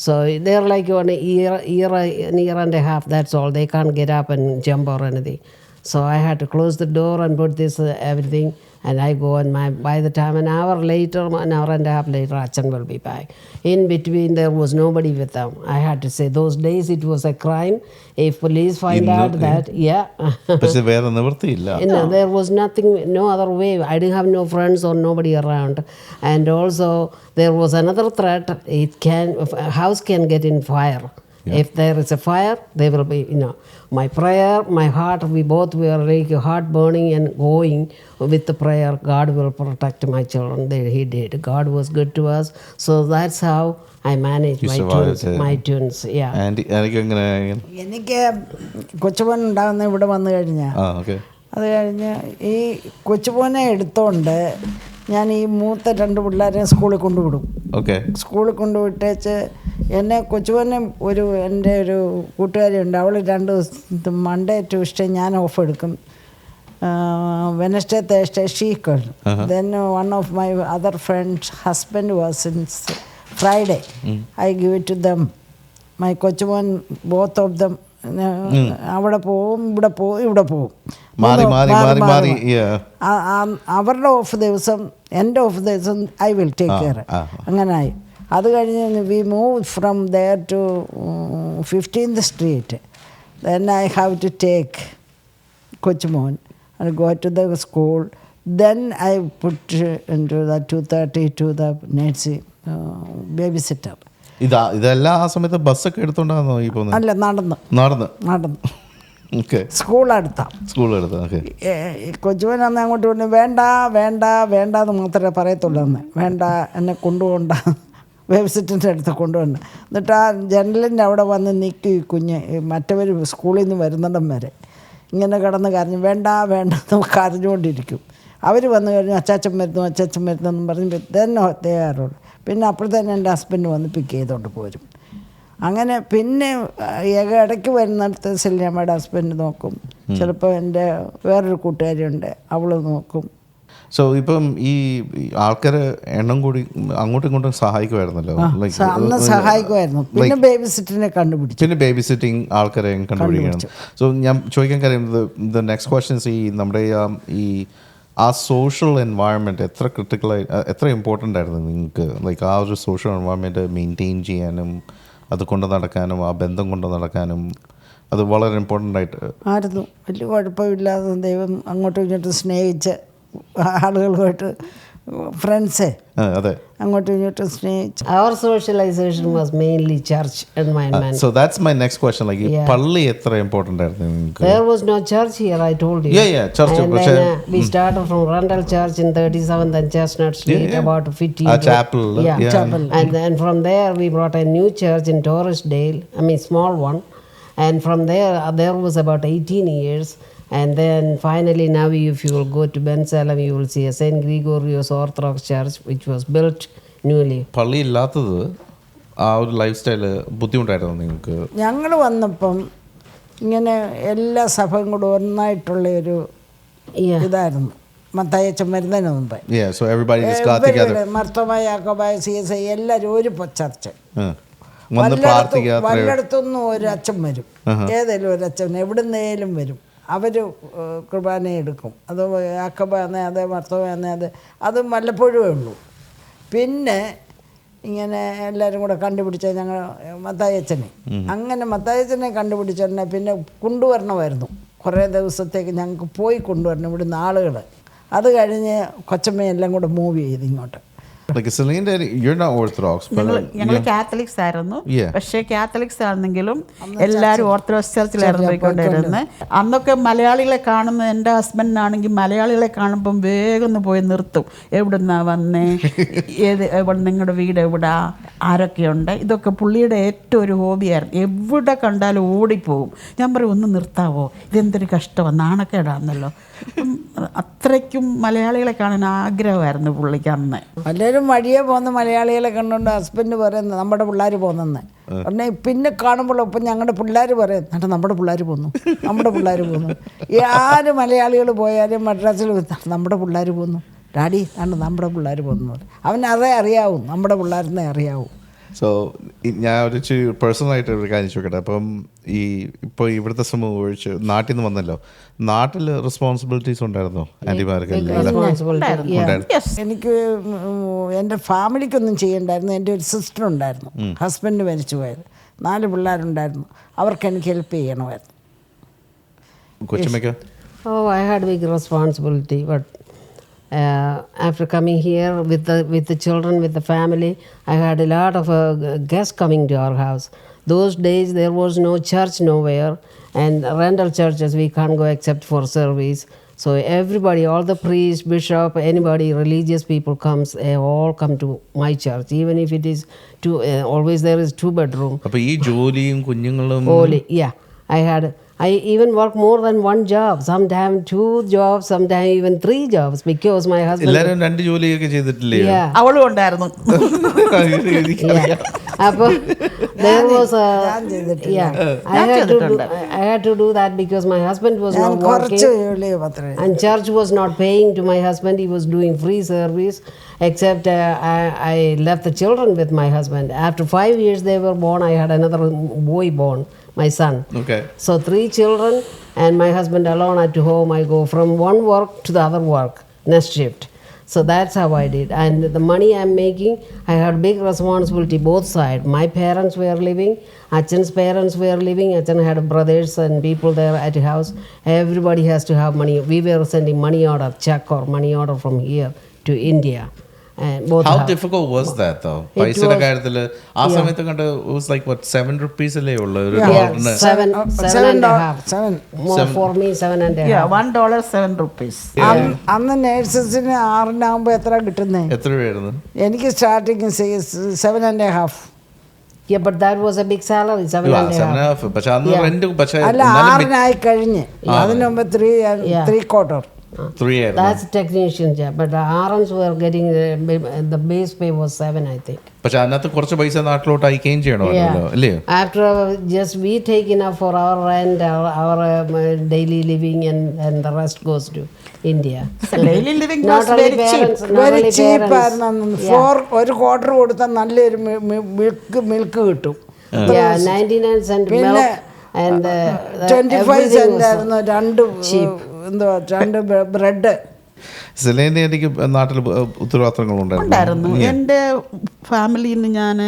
So they're like an year and a half, that's all. They can't get up and jump or anything. So I had to close the door and put this everything, and I go, and by the time an hour and a half later, Achan will be back. In between, there was nobody with them. I had to say, those days it was a crime. If police find out that, there was nothing, no other way. I didn't have no friends or nobody around. And also, there was another threat. A house can get in fire. Yeah. If there is a fire, there will be, my prayer, my heart, we both were like heart burning and going with the prayer. God will protect my children. He did. God was good to us. So that's how I managed my twins. Yeah. എനിക്ക് കൊച്ചുപോൻ ഉണ്ടാകുന്ന ഇവിടെ വന്നു കഴിഞ്ഞാൽ അത് കഴിഞ്ഞ് ഈ കൊച്ചുപോനെ എടുത്തോണ്ട് ഞാൻ ഈ മൂത്ത 2 പിള്ളേരെ സ്കൂളിൽ കൊണ്ടുവിടും. സ്കൂളിൽ കൊണ്ടുവിട്ടേച്ച് എന്നെ കൊച്ചുപോനെ എൻ്റെ ഒരു കൂട്ടുകാരിയുണ്ട്, അവൾ 2 ദിവസം മൺഡേ ട്യൂസ്ഡേ ഞാൻ ഓഫ് എടുക്കും, Wednesday Thursday she come. Then one of my other friends husband was in Friday, I give it to them. My കൊച്ചുപോൻ ബോത്ത് ഓഫ് ദം അവിടെ പോവും, ഇവിടെ പോവും. അവരുടെ ഓഫ് ദിവസം എൻ്റെ ഓഫ് ദിവസം ഐ വിൽ ടേക്ക് കെയർ. അങ്ങനായി. അത് കഴിഞ്ഞ് we move from there to 15th Street. Then I have to take കൊച്ചുമോൻ and go to the school. Then I put into the 2:30 to the nursery babysitter. ഇതെല്ലാം ആ സമയത്ത് ബസ്സൊക്കെ എടുത്തോണ്ടാണോ ഈ പോകുന്നത്? അല്ല, നടന്ന് സ്കൂൾ അടുത്ത കൊച്ചുവൻ അന്ന് അങ്ങോട്ട് കൊണ്ട് വേണ്ടാന്ന് മാത്രമേ പറയത്തുള്ളൂ. അന്ന് വേണ്ട, എന്നെ കൊണ്ടുപോകണ്ട, ബേബിസിറ്ററിൻ്റെ അടുത്ത് കൊണ്ടുവന്ന്. എന്നിട്ട് ആ ജനലിൻ്റെ അവിടെ വന്ന് നിൽക്കും ഈ കുഞ്ഞ്, മറ്റവർ സ്കൂളിൽ നിന്ന് വരുന്നിടം വരെ ഇങ്ങനെ കിടന്ന് കരഞ്ഞു വേണ്ടെന്ന് കരഞ്ഞുകൊണ്ടിരിക്കും. അവർ വന്നു കഴിഞ്ഞു അച്ചാച്ചൻ വരുന്നെന്നും പറഞ്ഞ് തന്നെ തയ്യാറുള്ളൂ. പിന്നെ അപ്പോഴത്തേനും എൻ്റെ ഹസ്ബൻഡ് വന്ന് പിക്ക് ചെയ്തുകൊണ്ട് പോരും. അങ്ങനെ പിന്നെ ഇടയ്ക്ക് വരുന്നിടത്ത് സെല്ലിയമ്മയുടെ ഹസ്ബൻഡ് നോക്കും, ചിലപ്പോൾ എൻ്റെ വേറൊരു കൂട്ടുകാരിയുണ്ട്, അവൾ നോക്കും. സോ ഇപ്പം ഈ ആൾക്കാർ എണ്ണം കൂടി അങ്ങോട്ടും ഇങ്ങോട്ടും സഹായിക്കുമായിരുന്നല്ലോ, അന്ന് സഹായിക്കുമായിരുന്നു. പിന്നെ ബേബിസിറ്റിംഗ് ആൾക്കാരെ കണ്ടുപിടിക്കണം. സോ ഞാൻ ചോദിക്കാൻ കാര്യം ദ നെക്സ്റ്റ് ക്വസ്റ്റ്യൻസ് ഈ നമ്മുടെ ആ സോഷ്യൽ എൻവയൺമെൻറ്റ് എത്ര ഇമ്പോർട്ടൻ്റ് ആയിരുന്നു നിങ്ങൾക്ക്? ലൈക്ക് ആ ഒരു സോഷ്യൽ എൻവയൺമെൻറ്റ് മെയിൻറ്റെയിൻ ചെയ്യാനും അത് കൊണ്ട് നടക്കാനും ആ ബന്ധം കൊണ്ട് നടക്കാനും അത് വളരെ ഇമ്പോർട്ടൻ്റ് ആയിട്ട് ആയിരുന്നു. വലിയ കുഴപ്പമില്ലാതെ ദൈവം അങ്ങോട്ടും ഇങ്ങോട്ടും സ്നേഹിച്ച് ആളുകളുമായിട്ട് ഫ്രണ്ട്സേ അതെ അങ്ങോട്ടും ഇങ്ങോട്ടും സ്നേഹിച്ച്. Our socialization was mainly church environment. So that's my next question. Like, പള്ളി എത്ര ഇമ്പോർട്ടൻ്റ് ആയിരുന്നു നിങ്ങൾക്ക്? There was no church here, I told you. Yeah, church. And then we started from Randall Church in 37th and Chestnut Street, about 15. Chapel. Chapel. And then from there we brought a new church in Torresdale, I mean small one. And from there was about 18 years. And then finally now if you will go to Bensalem, you will see a St. Gregorios Orthodox Church which was built newly. പള്ളി ഇല്ലാത്തത് ആ ഒരു life style ബുദ്ധിമുട്ടായിരുന്നു നിങ്ങൾക്ക്? ഞങ്ങൾ വന്നപ്പം ഇങ്ങനെ എല്ലാ സഭയും കൂടെ ഒന്നായിട്ടുള്ള ഒരു ഇതായിരുന്നു. മത്തായിയച്ചൻ വരുന്നതിന് മുമ്പ് Yeah, so everybody just got together. മർത്തോമായ Yakobaya CSI എല്ലാവരും ഒരു ചർച്ച. വല്ലയിടത്തൊന്നും ഒരു അച്ഛൻ വരും, ഏതെങ്കിലും ഒരു അച്ഛൻ എവിടുന്നേലും വരും. അവർ കുർബാന എടുക്കും. അത് യാക്കോബാന്നേ അത് മർത്തോമാന്നേ അത് വല്ലപ്പോഴുമേ ഉള്ളൂ. പിന്നെ ഇങ്ങനെ എല്ലാവരും കൂടെ കണ്ടുപിടിച്ച ഞങ്ങൾ മത്തായിയച്ചനെ, അങ്ങനെ മത്തായിയച്ചനെ കണ്ടുപിടിച്ചോടനെ പിന്നെ കൊണ്ടുവരണമായിരുന്നു. കുറേ ദിവസത്തേക്ക് ഞങ്ങൾക്ക് പോയി കൊണ്ടുവരണം ഇവിടുന്ന് ആളുകൾ. അത് കഴിഞ്ഞ് കൊച്ചമ്മയെല്ലാം കൂടെ മൂവ് ചെയ്ത് ഇങ്ങോട്ട്. Like Celine, you're not Orthodox, but ഞങ്ങൾ കാത്തലിക്സ് ആയിരുന്നു. പക്ഷേ കാത്തലിക്സ് ആണെങ്കിലും എല്ലാവരും ഓർത്തഡോക്സ് ചർച്ചിലായിരുന്നു പോയിക്കൊണ്ടിരുന്നത്. അന്നൊക്കെ മലയാളികളെ കാണുമ്പോൾ എൻ്റെ ഹസ്ബൻഡിനാണെങ്കിൽ മലയാളികളെ കാണുമ്പം വേഗം ഒന്ന് പോയി നിർത്തും. എവിടുന്നാ വന്നേ, നിങ്ങളുടെ വീട് എവിടാ, ആരൊക്കെയുണ്ട്, ഇതൊക്കെ പുള്ളിയുടെ ഏറ്റവും ഒരു ഹോബിയായിരുന്നു. എവിടെ കണ്ടാലും ഓടിപ്പോവും. ഞാൻ പറയും ഒന്ന് നിർത്താവോ, ഇതെന്തൊരു കഷ്ടമാണ്, നാണക്കേടാന്നല്ലോ. അത്രയ്ക്കും മലയാളികളെ കാണാൻ ആഗ്രഹമായിരുന്നു പുള്ളിക്ക് അന്ന്. എല്ലാവരും വഴിയെ പോകുന്ന മലയാളികളെ കണ്ടുകൊണ്ട് ഹസ്ബൻഡ് പറയുന്നത് നമ്മുടെ പിള്ളേർ പോകുന്നെന്ന് പറഞ്ഞാൽ പിന്നെ കാണുമ്പോൾ ഇപ്പം ഞങ്ങളുടെ പിള്ളേർ പറയും എന്നിട്ട് നമ്മുടെ പിള്ളേർ പോകുന്നു, നമ്മുടെ പിള്ളേർ പോകുന്നു. ആര് മലയാളികൾ പോയാലും മദ്രാസിൽ നമ്മുടെ പിള്ളേർ പോകുന്നു, ഡാഡി നമ്മുടെ പിള്ളേർ പോകുന്നു. അവനതേ അറിയാവും, നമ്മുടെ പിള്ളേരെന്നേ അറിയാവും. സോ ഞാൻ ഒരു പേഴ്സണലായിട്ട് ഒരു കാര്യം ചോദിക്കട്ടെ. അപ്പം ഇപ്പോൾ ഇവിടുത്തെ സമൂഹം ഒഴിച്ച് നാട്ടിൽ നിന്ന് വന്നല്ലോ, നാട്ടിൽ റെസ്പോൺസിബിലിറ്റീസ് ഉണ്ടായിരുന്നോ ആൻറ്റിമാർക്ക്? എനിക്ക് എൻ്റെ ഫാമിലിക്കൊന്നും ചെയ്യണ്ടായിരുന്നു. എൻ്റെ ഒരു സിസ്റ്റർ ഉണ്ടായിരുന്നു, ഹസ്ബൻഡ് മരിച്ചു പോയത്. 4 പിള്ളേരുണ്ടായിരുന്നു, അവർക്ക് എനിക്ക് ഹെൽപ്പ് ചെയ്യണമായിരുന്നു. കൊച്ചുമ്മയ്ക്ക്? Oh, I had big responsibility, but after coming here with the children, with the family, I had a lot of guests coming to our house. Those days there was no church nowhere, and rental churches we can't go except for service. So everybody, all the priest, bishop, anybody, religious people comes, they all come to my church, even if it is always there is 2 bedroom. അപ്പോൾ ഈ ജോലിയും കുഞ്ഞുങ്ങളും I even work more than 1 job, sometimes 2 jobs, sometimes even 3 jobs, because my husband. എല്ലാവരും 2 ജോലിയൊക്കെ ചെയ്തിട്ടില്ലേ? അവളും ഉണ്ടായിരുന്നു. അപ്പോൾ there was I had to do that because my husband was not working and church was not paying to my husband. He was doing free service, except I left the children with my husband. After 5 years they were born, I had another boy born, my son. Okay. So 3 children and my husband alone at home. I go from one work to the other work, next shift. So that's how I did. And the money I'm making, I had big responsibility both sides. My parents were living, Achan's parents were living. Achan had brothers and people there at the house. Everybody has to have money. We were sending money order, check or money order from here to India. How difficult was that though? പൈസയുടെ കാര്യത്തിൽ ആ സമയത്ത് കണ്ട് it was like what 7 rupees അല്ലേ ഉള്ളൂ ഒരു ഡോളറിന്? 7.5. More for me 7.5. Yeah, $1 7 rupees. അന്ന് നേഴ്സസിന് 6 എത്ര കിട്ടുന്നേ? എത്ര രൂപയായിരുന്നു? എനിക്ക് starting 7.5. Yeah, but that was a big salary, 7.5. പക്ഷെ അന്ന് റെന്റ് പക്ഷെ അല്ല 6 കഴിഞ്ഞ് അതിന് മുമ്പ് 3/4. That's a technician job, but the RMs were getting the base pay was 7, I think. പക്ഷെ അതിനകത്ത് കുറച്ച് പൈസ നാട്ടിലോട്ട് അയക്കുകയും ചെയ്യണമല്ലോ അല്ലേ? After just we take enough for our rent, our daily living, and the rest goes to India. Daily living was very cheap. Very cheap ആയിരുന്നു. 1/4 കൊടുത്താൽ നല്ലൊരു മിൽക്ക് കിട്ടും. 99 cent milk and 25 cent ആയിരുന്നു 2 ബ്രെഡ്. സെലീന എനിക്ക് നാട്ടിൽ ഉത്തരവാദിത്തങ്ങളുണ്ടായിരുന്നു. എൻ്റെ ഫാമിലിയിൽ നിന്ന് ഞാൻ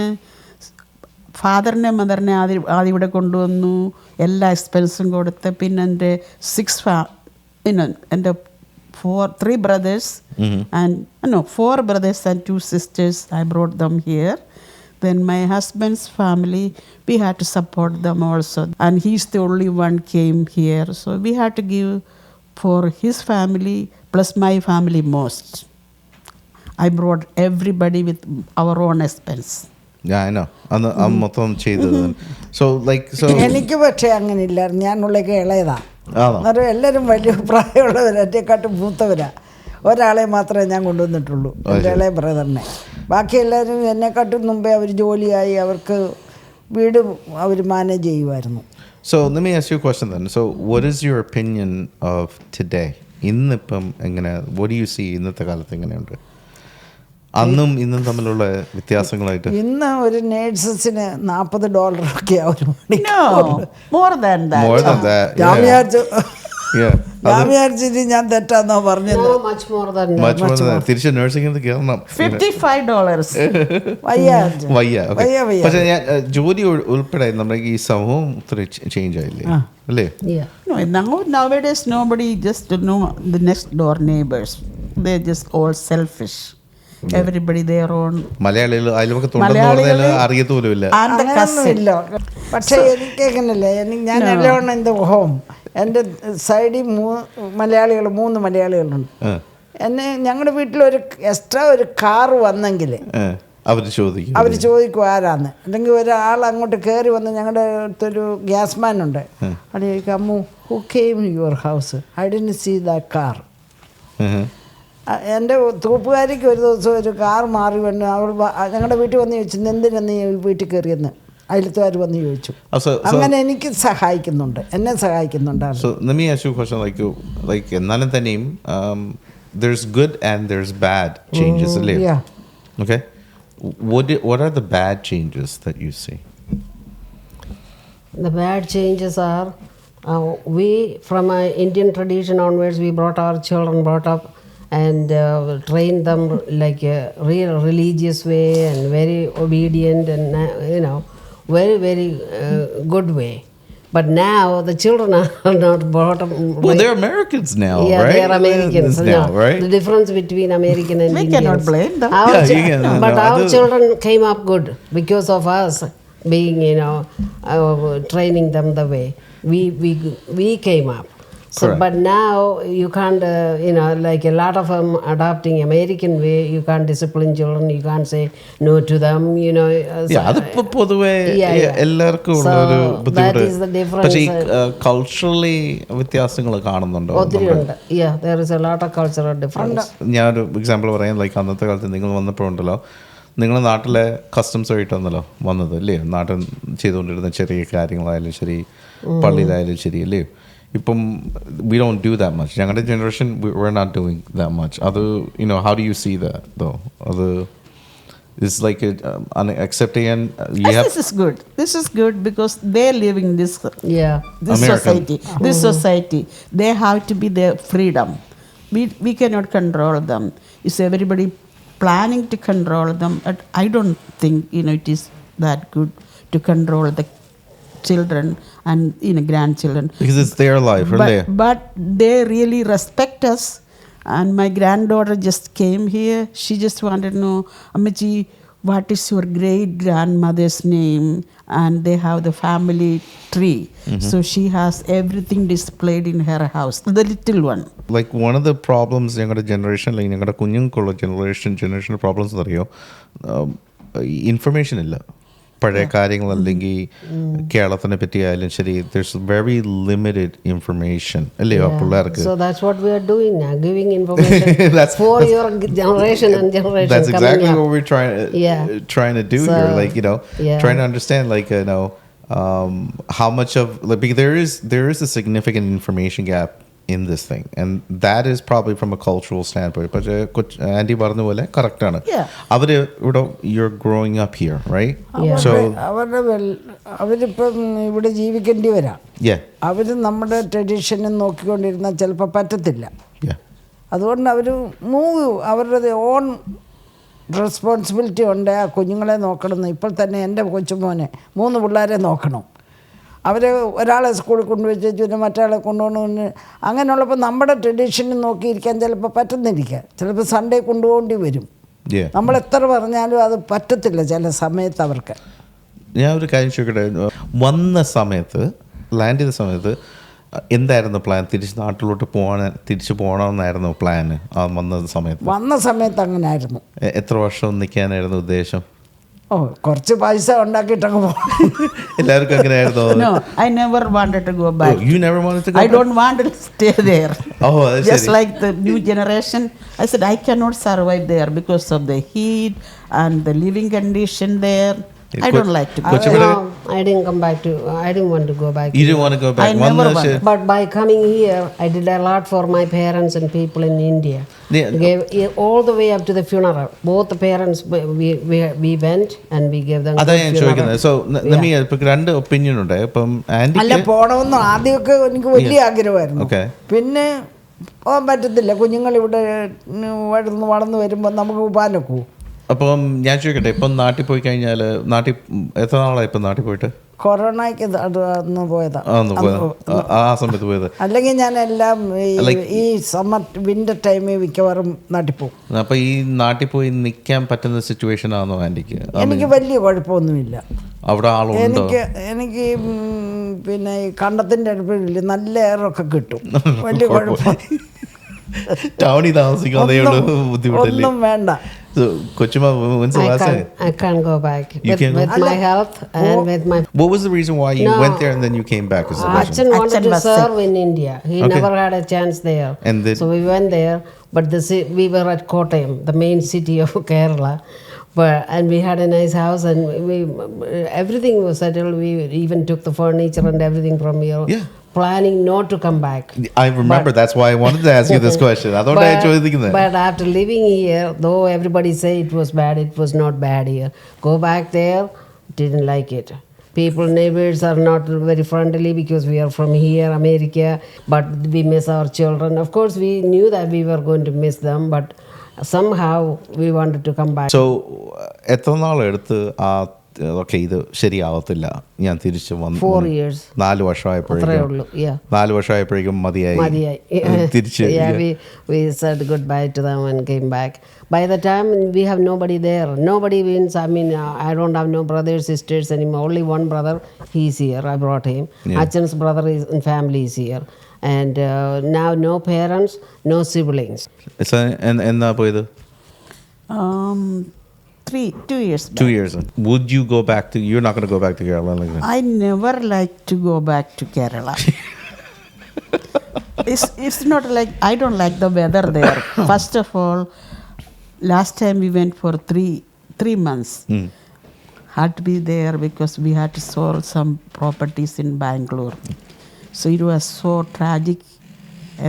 ഫാദറിനെ മദറിനെ ആദ്യം ഇവിടെ കൊണ്ടുവന്നു, എല്ലാ എക്സ്പെൻസും കൊടുത്ത്. പിന്നെ എൻ്റെ എൻ്റെ three brothers and no, 4 brothers and 2 sisters. I brought them here. Then my husband's family, we had to support them also. And he's the only one came here. So we had to give for his family plus my family most. I brought everybody with our own expense. Yeah, I know. അന്ന് മൊത്തം ചെയ്തത്. So എനിക്ക് പക്ഷേ അങ്ങനെ ഇല്ലായിരുന്നു. ഞാനുള്ളൊക്കെ ഇളയതാണ്. ആണോ? അന്നേരം എല്ലാവരും വലിയ പ്രായമുള്ളവരാ, എന്നെക്കാട്ടും മൂത്തവരാ. ഒരാളെ മാത്രമേ ഞാൻ കൊണ്ടുവന്നിട്ടുള്ളൂ, എൻ്റെ ഇളയ ബ്രദറിനെ. ബാക്കി എല്ലാവരും എന്നെക്കാട്ടും മുമ്പേ അവർ ജോലിയായി, അവർക്ക് വീട് അവർ മാനേജ് ചെയ്യുമായിരുന്നു. So let me ask you a question then. So what is your opinion of today? ഇന്നിപ്പം എങ്ങനെ, what do you see ഇന്നത്തെ കാലത്ത് എങ്ങനെയുണ്ട്? അന്നും ഇന്നും തമ്മിലുള്ള വ്യത്യാസങ്ങളായിട്ട്? ഇന്ന് ഒരു നേഴ്സസിന് $40 ഒക്കെ ആവും. No, more than that. More than that. ഞാൻ വിചാരിച്ചു ഞാൻ തെറ്റാന്നോ പറഞ്ഞത്. No, much more than that. Much more than that. തിരിച്ച് നഴ്സിംഗിന് കയറണം. $55. വയ്യ. പക്ഷെ ഞാൻ ജോലി ഉൾപ്പെടെ നമ്മുടെ ഈ സമൂഹം ഒത്തിരി ചേഞ്ച് ആയില്ലേ അല്ലേ? No, nowadays nobody just know the next door neighbors. They're just all selfish. Everybody their own. മലയാളികൾ അയൽവക്കത്തുണ്ടെന്ന് പറഞ്ഞാൽ അറിയത്തോലുമില്ല. അങ്ങനെയൊന്നുമില്ല. പക്ഷേ എനിക്കങ്ങനല്ല. ഞാൻ എല്ലാം എൻ്റെ ഹോം, എൻ്റെ സൈഡിൽ 3 മലയാളികളുണ്ട്. ഞങ്ങളുടെ വീട്ടിലൊരു എക്സ്ട്രാ ഒരു കാറ് വന്നെങ്കിൽ അവർ ചോദിക്കും ആരാന്ന്. അല്ലെങ്കിൽ ഒരാൾ അങ്ങോട്ട് കയറി വന്ന്, ഞങ്ങളുടെ അടുത്തൊരു ഗ്യാസ്മാൻ ഉണ്ട്, അവിടെ ചോദിക്കും, Ammu who came your house, I didn't see that car. എൻ്റെ തൂപ്പുകാരിക്ക് ഒരു ദിവസം ഒരു കാർ മാറി വന്നു, അവൾ ഞങ്ങളുടെ വീട്ടിൽ വന്ന് ചോദിച്ചു, എന്തിനാ വീട്ടിൽ കയറിയെന്ന് അയലത്തുകാർ വന്ന് ചോദിച്ചു. അങ്ങനെ എനിക്ക് സഹായിക്കുന്നുണ്ട്, എന്നെ സഹായിക്കുന്നുണ്ടായിരുന്നു. So let me ask you a question, like എന്നാലും തന്നെയും there's good and there's bad changes അല്ലേ? Okay, what are the bad changes that you see? The bad changes are we from our Indian tradition onwards, we brought our children up and trained them like a real religious way and very obedient and very very good way. But now the children are not brought up. Well, they're Americans now, yeah, right? They are Americans now, right? The difference between American and we Indians. Cannot blame them. But our children came up good because of us being, training them the way we came up. So, but now you can't, like a lot of them adopting American way, you can't discipline children, you can't say no to them, അതിപ്പോ പൊതുവെ എല്ലാവർക്കും ഉള്ള ഒരു ബുദ്ധിമുട്ട്. പക്ഷേ culturally വ്യത്യാസങ്ങൾ കാണുന്നുണ്ടോ? there is a lot of cultural difference. ഞാനൊരു എക്സാമ്പിൾ പറയാം. ലൈക്ക് അന്നത്തെ കാലത്ത് നിങ്ങൾ വന്നപ്പോഴുണ്ടല്ലോ, നിങ്ങളുടെ നാട്ടിലെ കസ്റ്റംസ് ആയിട്ടാണല്ലോ വന്നത് അല്ലേ? നാട്ടിൽ ചെയ്തുകൊണ്ടിരുന്ന ചെറിയ കാര്യങ്ങളായാലും ശരി, പള്ളിയിലായാലും ശരി അല്ലേ? ഇപ്പം we don't do that much. ഞങ്ങളുടെ generation we're not doing that much. അത് how do you see that though? അത് is like accepting and this is good because they're living this American. society. They have to be their freedom. We cannot control them. Is everybody planning to control them? But I don't think it is that good to control the children and grandchildren, because it's their life, but they really respect us. And my granddaughter just came here. She just wanted to know, Ammaji, what is your great grandmother's name? And they have the family tree. So she has everything displayed in her house, the little one. Like one of the problems ഞങ്ങളുടെ generation, like ഞങ്ങളുടെ കുഞ്ഞുങ്ങൾക്കുള്ള generation problems അറിയോ, information ഇല്ല. പഴയ കാര്യങ്ങൾ അല്ലെങ്കിൽ കേരളത്തിനെ പറ്റി ആയാലും ശരി, there's very limited information അല്ലേ പിള്ളേർക്ക്? So that's what we are doing now, giving information for your generation and generation. That's exactly what we're trying to do here, like trying to understand like how much of, like, because there is a significant information gap in this thing, and that is probably from a cultural standpoint. But Andy പറഞ്ഞ പോലെ correct ആണ്. അവര് you're growing up here, right? So അവരിപ്പം ഇവിടെ ജീവിക്കേണ്ടി വരാം. അവര് നമ്മുടെ ട്രഡീഷനെ നോക്കിക്കൊണ്ടിരുന്നാൽ ചിലപ്പോൾ പറ്റത്തില്ല. അതുകൊണ്ട് അവർ അവരുടെ ഓൺ റെസ്പോൺസിബിലിറ്റി ഉണ്ട്. ആ കുഞ്ഞുങ്ങളെ നോക്കണം. ഇപ്പോൾ തന്നെ എൻ്റെ കൊച്ചുമോനെ 3 പിള്ളേരെ നോക്കണം. അവർ ഒരാളെ സ്കൂളിൽ കൊണ്ടുവച്ച് പിന്നെ മറ്റൊരാളെ കൊണ്ടുപോകണമെന്ന് അങ്ങനെയുള്ളപ്പോൾ നമ്മുടെ ട്രഡീഷന് നോക്കിയിരിക്കാൻ ചിലപ്പോൾ പറ്റുന്നിരിക്കുക. ചിലപ്പോൾ സൺഡേ കൊണ്ടുപോകേണ്ടി വരും. നമ്മൾ എത്ര പറഞ്ഞാലും അത് പറ്റത്തില്ല ചില സമയത്ത് അവർക്ക്. ഞാൻ ഒരു കാര്യം ചോദിക്കട്ടെ, വന്ന സമയത്ത് ലാൻഡ് ചെയ്ത സമയത്ത് എന്തായിരുന്നു പ്ലാൻ? നാട്ടിലോട്ട് തിരിച്ചു പോകണമെന്നായിരുന്നു പ്ലാന് വന്ന സമയത്ത്? അങ്ങനെ ആയിരുന്നു. എത്ര വർഷം നിൽക്കാനായിരുന്നു ഉദ്ദേശം? കുറച്ച് പൈസ ഉണ്ടാക്കിയിട്ടൊക്കെ പോകും. എല്ലാവർക്കും അങ്ങനെയായിരുന്നു. No, I never wanted to go back. Oh, you never wanted to go I back? don't want to stay there. Oh, that's just like the new generation. I said I cannot survive there because of the heat and the living condition there. I don't like to go. No, I didn't come back to. I didn't want to go back. You didn't want to go back. I never wanted. But by coming here, I did a lot for my parents and people in India. Gave all the way up to the funeral. Both the parents, we went and we gave them. അതാ ഞാൻ ചോദിക്കുന്നത്. So ഇപ്പം രണ്ട് opinion ഉണ്ട്. ഇപ്പം അല്ല, പോണമെന്ന് ആദ്യമൊക്കെ എനിക്ക് വലിയ ആഗ്രഹമായിരുന്നു. പിന്നെ പോകാൻ പറ്റത്തില്ല. കുഞ്ഞുങ്ങൾ ഇവിടെ വളർന്നു വരുമ്പോൾ നമുക്ക് പോകാനൊക്കെ. അപ്പം ഞാൻ ചോദിക്കട്ടെ, ഇപ്പം നാട്ടിൽ പോയി കഴിഞ്ഞാൽ എത്ര നാളായി ഇപ്പം നാട്ടിൽ പോയിട്ട്? കൊറോണയ്ക്ക് അന്ന് പോയതാ. ആ സമയത്ത് പോയത്. അല്ലെങ്കിൽ ഞാൻ എല്ലാം ഈ സമ്മർ വിന്റർ ടൈമിൽ മിക്കവാറും നാട്ടിൽ പോകും. അപ്പം ഈ നാട്ടിൽ പോയി നിൽക്കാൻ പറ്റുന്ന സിറ്റുവേഷൻ ആണോ ആൻറ്റിക്ക്? എനിക്ക് വലിയ കുഴപ്പമൊന്നുമില്ല. അവിടെ ആളുണ്ടോ? എനിക്ക് പിന്നെ ഈ കണ്ടത്തിൻ്റെ അടുപ്പില്ല, നല്ല എയറൊക്കെ കിട്ടും. വലിയ കുഴപ്പം. ടൗണിൽ താമസിക്കാതെ ബുദ്ധിമുട്ടില്ല. ഒന്നും വേണ്ട. So, Kochima, when's the last time? I can't go back. With my health and with my... What was the reason why you went there and then you came back? Achan wanted to serve in India. He never had a chance there. So we went there, but we were at Kottayam, the main city of Kerala. And we had a nice house and everything was settled. We even took the furniture and everything from here. Yeah. Planning not to come back. I remember, that's why I wanted to ask you this question. I thought I enjoyed thinking that. But after living here, though everybody say it was bad, it was not bad here. Go back there, didn't like it. People, neighbors are not very friendly because we are from here, America, but we miss our children. Of course, we knew that we were going to miss them, but somehow we wanted to come back. So, എത്ര നാളെടുത്ത് okay ഇത് ശരിയാവത്തില്ല, ഞാൻ തിരിച്ചു വന്നു? 4 years. 4 വർഷമായപ്പോഴേക്കും മതിയായി തിരിച്ച്. We said goodbye to them and came back. By the time we have nobody there. Nobody means, I mean, I don't have no brothers, sisters anymore. Only one brother, he's here. I brought him. Achan's brother and family is here. And now no parents, no siblings. എന്നാ പോയത്? 2 years back. 2 years. Would you go back to? You're not going to go back to Kerala like that? I never like to go back to Kerala. It's not like I don't like the weather there. First of all, last time we went for three months. Had to be there because we had to sell some properties in Bangalore. So it was so tragic.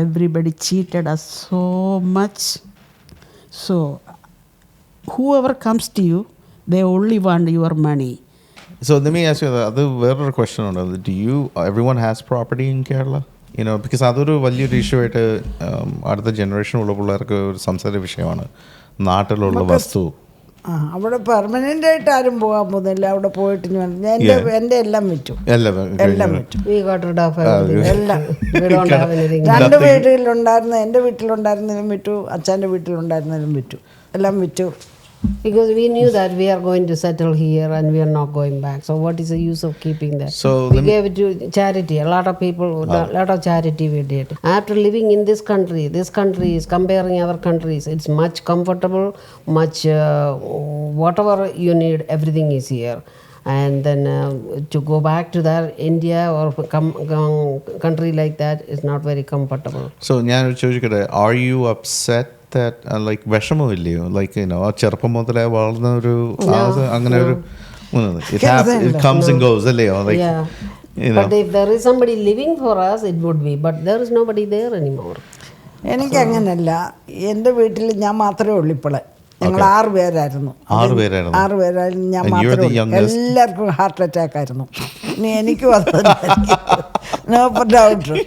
Everybody cheated us so much. So whoever comes to you, they only want your money. So let me ask you another question on that. Everyone has property in Kerala? You know, because അതൊരു വലിയൊരു issue ആയിട്ട് അടുത്ത ജനറേഷനുള്ള പിള്ളേർക്ക് ഒരു സംസാര വിഷയമാണ്, നാട്ടിലുള്ള വസ്തു. അവിടെ പെർമനന്റ് ആയിട്ട് ആരും പോകാൻ പോകുന്നില്ല. അവിടെ പോയിട്ട് എന്റെ എല്ലാം വിറ്റു. എല്ലാം വിറ്റു. രണ്ട് വീട്ടിലുണ്ടായിരുന്ന, എൻ്റെ വീട്ടിലുണ്ടായിരുന്നതിലും വിറ്റു, അച്ഛൻ്റെ വീട്ടിലുണ്ടായിരുന്നതിലും വിറ്റു, എല്ലാം വിറ്റു. Because we knew that we are going to settle here and we are not going back. So what is the use of keeping that? So we gave it to charity. A lot of people, a lot of charity we did. After living in this country is comparing our countries. It's much comfortable, much whatever you need, everything is here. And then to go back to that India or country like that is not very comfortable. So ഞാൻ ചോദിക്കട്ടെ, are you upset that like വിഷമമില്ലയോ? Like, you know, ചെറുപ്പം മുതലേ വളർന്ന ഒരു അങ്ങനെ ഒരു it comes and goes അല്ലയോ? Like, yeah. But if there is somebody living for us, it would be. But there is nobody there anymore. എനിക്ക് അങ്ങനല്ല. എൻ്റെ വീട്ടിൽ ഞാൻ മാത്രമേ ഉള്ളൂ ഇപ്പോഴേ. ഞങ്ങൾ 6 പേരായിരുന്നു. ഞാൻ മാത്രമേ. എല്ലാവർക്കും ഹാർട്ട് അറ്റാക്ക് ആയിരുന്നു. ഇനി എനിക്കും അത് നോ ഡൗട്ട്.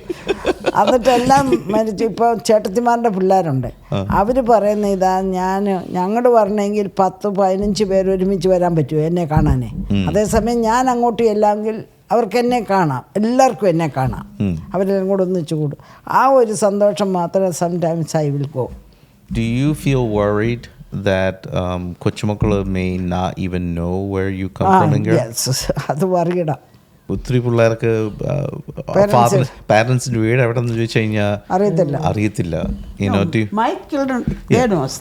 എന്നിട്ടെല്ലാം മരിച്ചു. ഇപ്പോൾ ചേട്ടത്തിമാരുടെ പിള്ളേരുണ്ട്. അവർ പറയുന്ന ഇതാ, ഞങ്ങൾ പറഞ്ഞെങ്കിൽ 10-15 പേര് ഒരുമിച്ച് വരാൻ പറ്റുമോ എന്നെ കാണാനേ? അതേസമയം ഞാൻ അങ്ങോട്ട് എല്ലാമെങ്കിൽ അവർക്ക് എന്നെ കാണാം, എല്ലാവർക്കും എന്നെ കാണാം, അവരെല്ലാം കൂടെ ഒന്നിച്ച് കൂടും. ആ ഒരു സന്തോഷം മാത്രമേ sometimes I will go. Do you feel worried that കൊച്ചുമക്കൾ may not even know where you come from in here? Yes, അത് പറയണം. ഒത്തിരി പിള്ളേർക്ക് പാരൻസിന്റെ വീട് എവിടെ നിന്ന് ചോദിച്ചു കഴിഞ്ഞാൽ അറിയത്തില്ല. My children, they knows.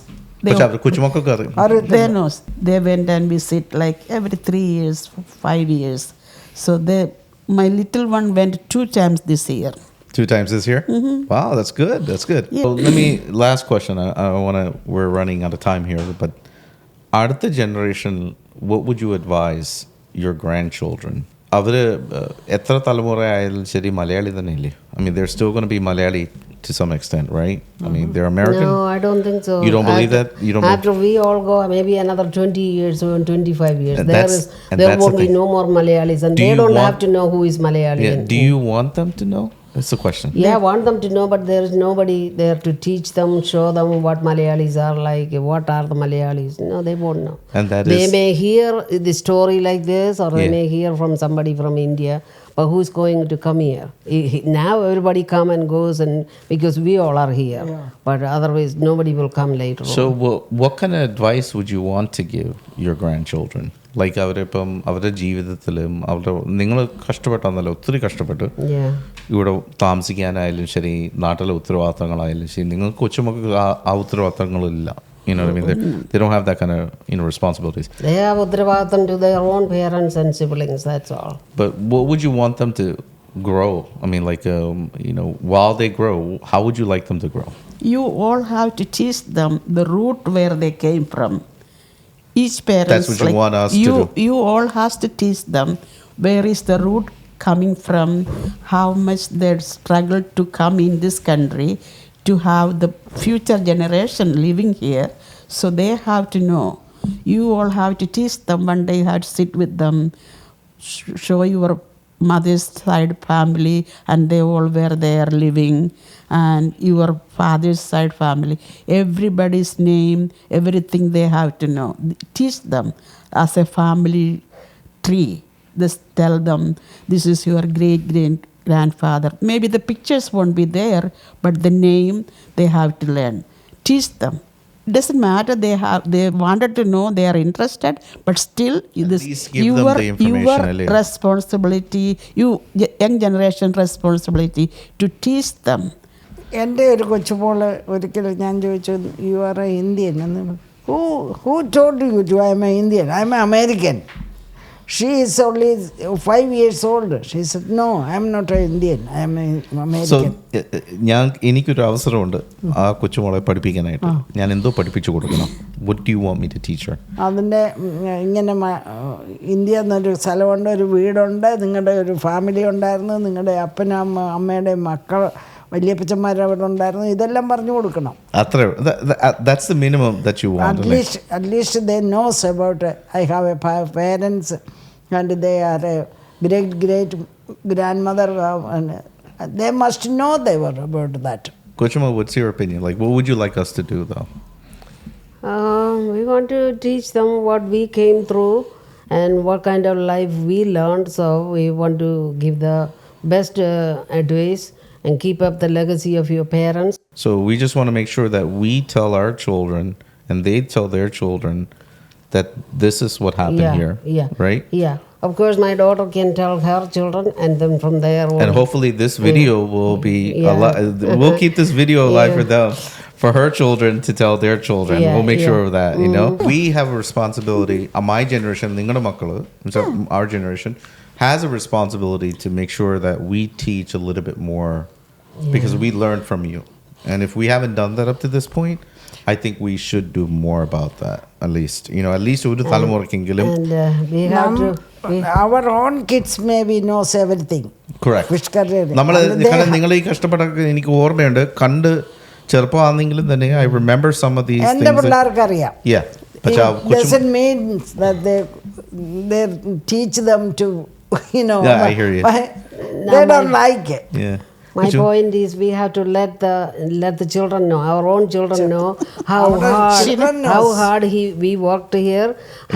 പക്ഷെ അവർ കൊച്ചുമക്കൾക്ക് അറിയാം. They knows. They went and visit like every 3 years, 5 years. So my little one went 2 times this year. 2 times this year? Wow, that's good. That's good. Yeah. So last question. We're running out of time here, but അടുത്ത generation, what would you advise your grandchildren? അവർ എത്ര തലമുറ ആയാലും ശരി മലയാളി തന്നെയല്ലേ? I mean, they're still going to be Malayali to some extent, right? I mean, they're American. No, I don't think so. You don't believe that? You don't. After we all go, maybe another 20 years or 25 years, And there won't be no more Malayalis, and they don't have to know who is Malayali. Yeah. Do you want them to know? That's the question. Yeah, I want them to know, but there is nobody there to teach them, show them what Malayalis are like, what are the Malayalis. No, they won't know. And they may hear the story like this, or they may hear from somebody from India, but who's going to come here? Now everybody come and goes, and because we all are here. But otherwise, nobody will come later. So, what kind of advice would you want to give your grandchildren? Like അവരിപ്പം അവരുടെ ജീവിതത്തിലും നിങ്ങൾ കഷ്ടപ്പെട്ടാന്നല്ലോ, ഒത്തിരി കഷ്ടപ്പെട്ട് ഇവിടെ താമസിക്കാനായാലും ശരി, നാട്ടിലെ ഉത്തരവാദിത്തങ്ങളായാലും ശരി, നിങ്ങൾക്ക് കൊച്ചുമക്കൾക്ക് ആ ഉത്തരവാദിത്തങ്ങളില്ല. You know what I mean? They don't have that kind of responsibilities. They have uttravadam to their own parents and siblings, that's all. But what would you want them to grow? I mean, like, while they grow, how would you like them to grow? You all have to teach them the root where they came from. Each parent. That's what you want us to do. You all has to teach them where is the root coming from, how much they struggled to come in this country, to have the future generation living here. So they have to know. You all have to teach them. One day you have to sit with them, show your mother's side family, and they all where they are living, and your father's side family, everybody's name, everything they have to know. Teach them as a family tree. Just tell them this is your great grandfather. Maybe the pictures won't be there, but the name they have to learn. Teach them. It doesn't matter, they wanted to know, they are interested, but still this your responsibility, young generation responsibility to teach them. എൻ്റെ ഒരു കൊച്ചുമോള് ഒരിക്കലും ഞാൻ ചോദിച്ചു, you are a Indian എന്ന്. Who told you to I am a Indian? I am a American. She is only 5 years old. She said, no, I am not an Indian. I am an American. So, എനിക്കൊരു അവസരമുണ്ട് ആ കൊച്ചുമോളെ പഠിപ്പിക്കാനായിട്ട്. ഞാൻ എന്തോ പഠിപ്പിച്ചു കൊടുക്കണം. What do you want me to teach her? അതിൻ്റെ ഇങ്ങനെ ഇന്ത്യ എന്നൊരു സ്ഥലമുണ്ട്, ഒരു വീടുണ്ട്, നിങ്ങളുടെ ഒരു ഫാമിലി ഉണ്ടായിരുന്നു, നിങ്ങളുടെ അപ്പനും അമ്മയുടെ മക്കൾ വലിയപ്പച്ചന്മാർ അവിടെ ഉണ്ടായിരുന്നു, ഇതെല്ലാം പറഞ്ഞു കൊടുക്കണം. That's the minimum that you want. At least they knows about I have a parents and they are a great grandmother, and they must know they were about that. Kochuma, what's your opinion? Like, what would you like us to do though? We want to teach them what we came through and what kind of life we learned, so we want to give the best advice and keep up the legacy of your parents. So we just want to make sure that we tell our children and they tell their children that this is what happened here. Right? Yeah. Of course, my daughter can tell her children, and then from there on. And hopefully this video will be we'll keep this video alive for them, for her children to tell their children. We'll make sure of that, you know. We have a responsibility. My generation, ningada makkalu, our generation has a responsibility to make sure that we teach a little bit more, because we learned from you. And if we haven't done that up to this point, I think we should do more about that, at least. You know, at least oru thalamurakkengilum. And we have to. Our own kids maybe knows everything. Correct. Which career? നമ്മൾ നിങ്ങൾ ഈ കഷ്ടപ്പെട്ടൊക്കെ എനിക്ക് ഓർമ്മയുണ്ട്, കണ്ട് ചെറുപ്പമാണെങ്കിലും തന്നെ I remember some of these things. എൻ്റെ പിള്ളേർക്ക് അറിയാം. Yeah. It doesn't mean that they teach them to, you know. Yeah, I hear you. They don't like it. Yeah. My point is, we have to let the children know, our own children know how hard we worked here,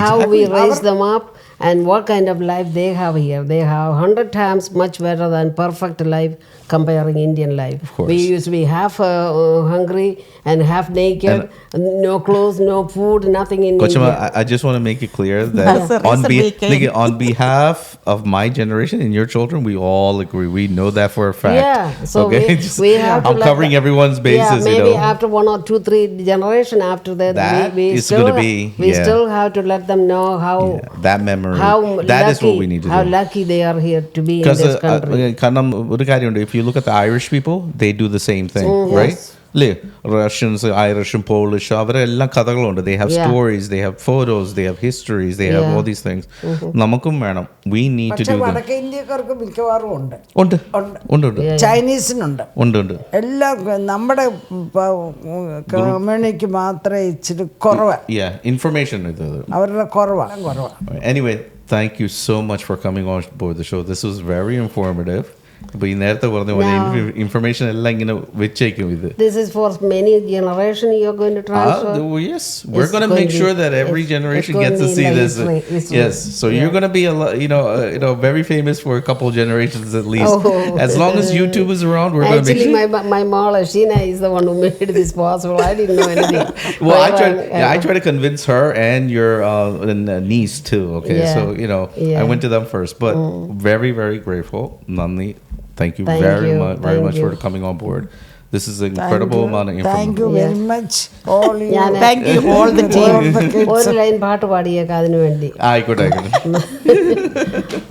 how we raised them up, and what kind of life they have here. They have 100 times much better than perfect life comparing Indian life. course. We used to be half hungry and half naked, no clothes, no food, nothing in Kochima, India. I just want to make it clear That's that the reason we came. on behalf of my generation and your children, we all agree. We know that for a fact. Yeah, so okay? we have to I'm let covering everyone's Yeah, bases, maybe you know. after 1 or 2, 3 generation after that, That we is still gonna be, we yeah. still have to let them know how That memory. how That lucky, is what we need to how do. lucky they are here to be in Because this country. if you look at the Irish people, they do the same thing, right? Yes. Russians, Irish, and Polish, അവരെല്ലാം കഥകളുണ്ട്. They have Yeah. stories, they have photos, they have histories, they have Yeah. all these things. നമുക്കും വേണം. We need to പക്ഷെ do that. വടക്കേ ഇന്ത്യക്കാർക്ക് മിക്കവാറും ഉണ്ട്. ഉണ്ട് ഉണ്ട് ഉണ്ട് ചൈനീസിനുണ്ട്. ഉണ്ട് എല്ലാം നമ്മുടെ കമ്മ്യൂണിറ്റിക്ക് മാത്രമേ ഇച്ചിരി കുറവാണ്. information അവരുടെ കുറവാണ്. Anyway, thank you so much for coming on board the show. This was very informative. ഇപ്പൊ ഈ നേരത്തെ പറഞ്ഞ പോലെ ഇൻഫർമേഷൻ എല്ലാം ഇങ്ങനെ വെച്ചേക്കും ഇത്. This is for many generation you are going to transfer. Yes, we're going to make sure that every generation gets to see this. Yes, so you're going to be very famous for a couple generations at least. As long as YouTube is around, we're going to make Actually, sure. my mother Sheena is the one who made this possible. I didn't know anything. Well, I tried to convince her and your niece too. Okay, Yeah. so Yeah. I went to them first, but very, very grateful. Nandi, thank you very much for coming on board. This is an incredible amount of information. Thank you very much. All you. Thank you all the team. ഒരു line പാട്ട് പാടിയേക്ക അതിനു വേണ്ടി. ആയിക്കോട്ടെ.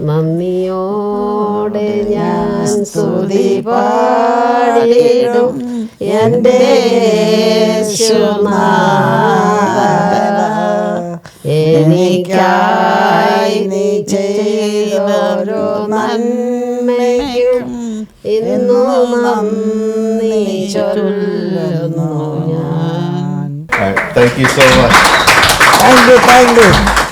നന്ദിയോടെ ഞാൻ സ്തുതി പാടിടും എൻ്റെ യേശുനാഥ, എനിക്കായി നീ ചെയ്തൊരു നന്മയ്ക്കും ഇന്നു നന്ദി ചൊല്ലുന്നു ഞാൻ. Thank you so much. Thank you.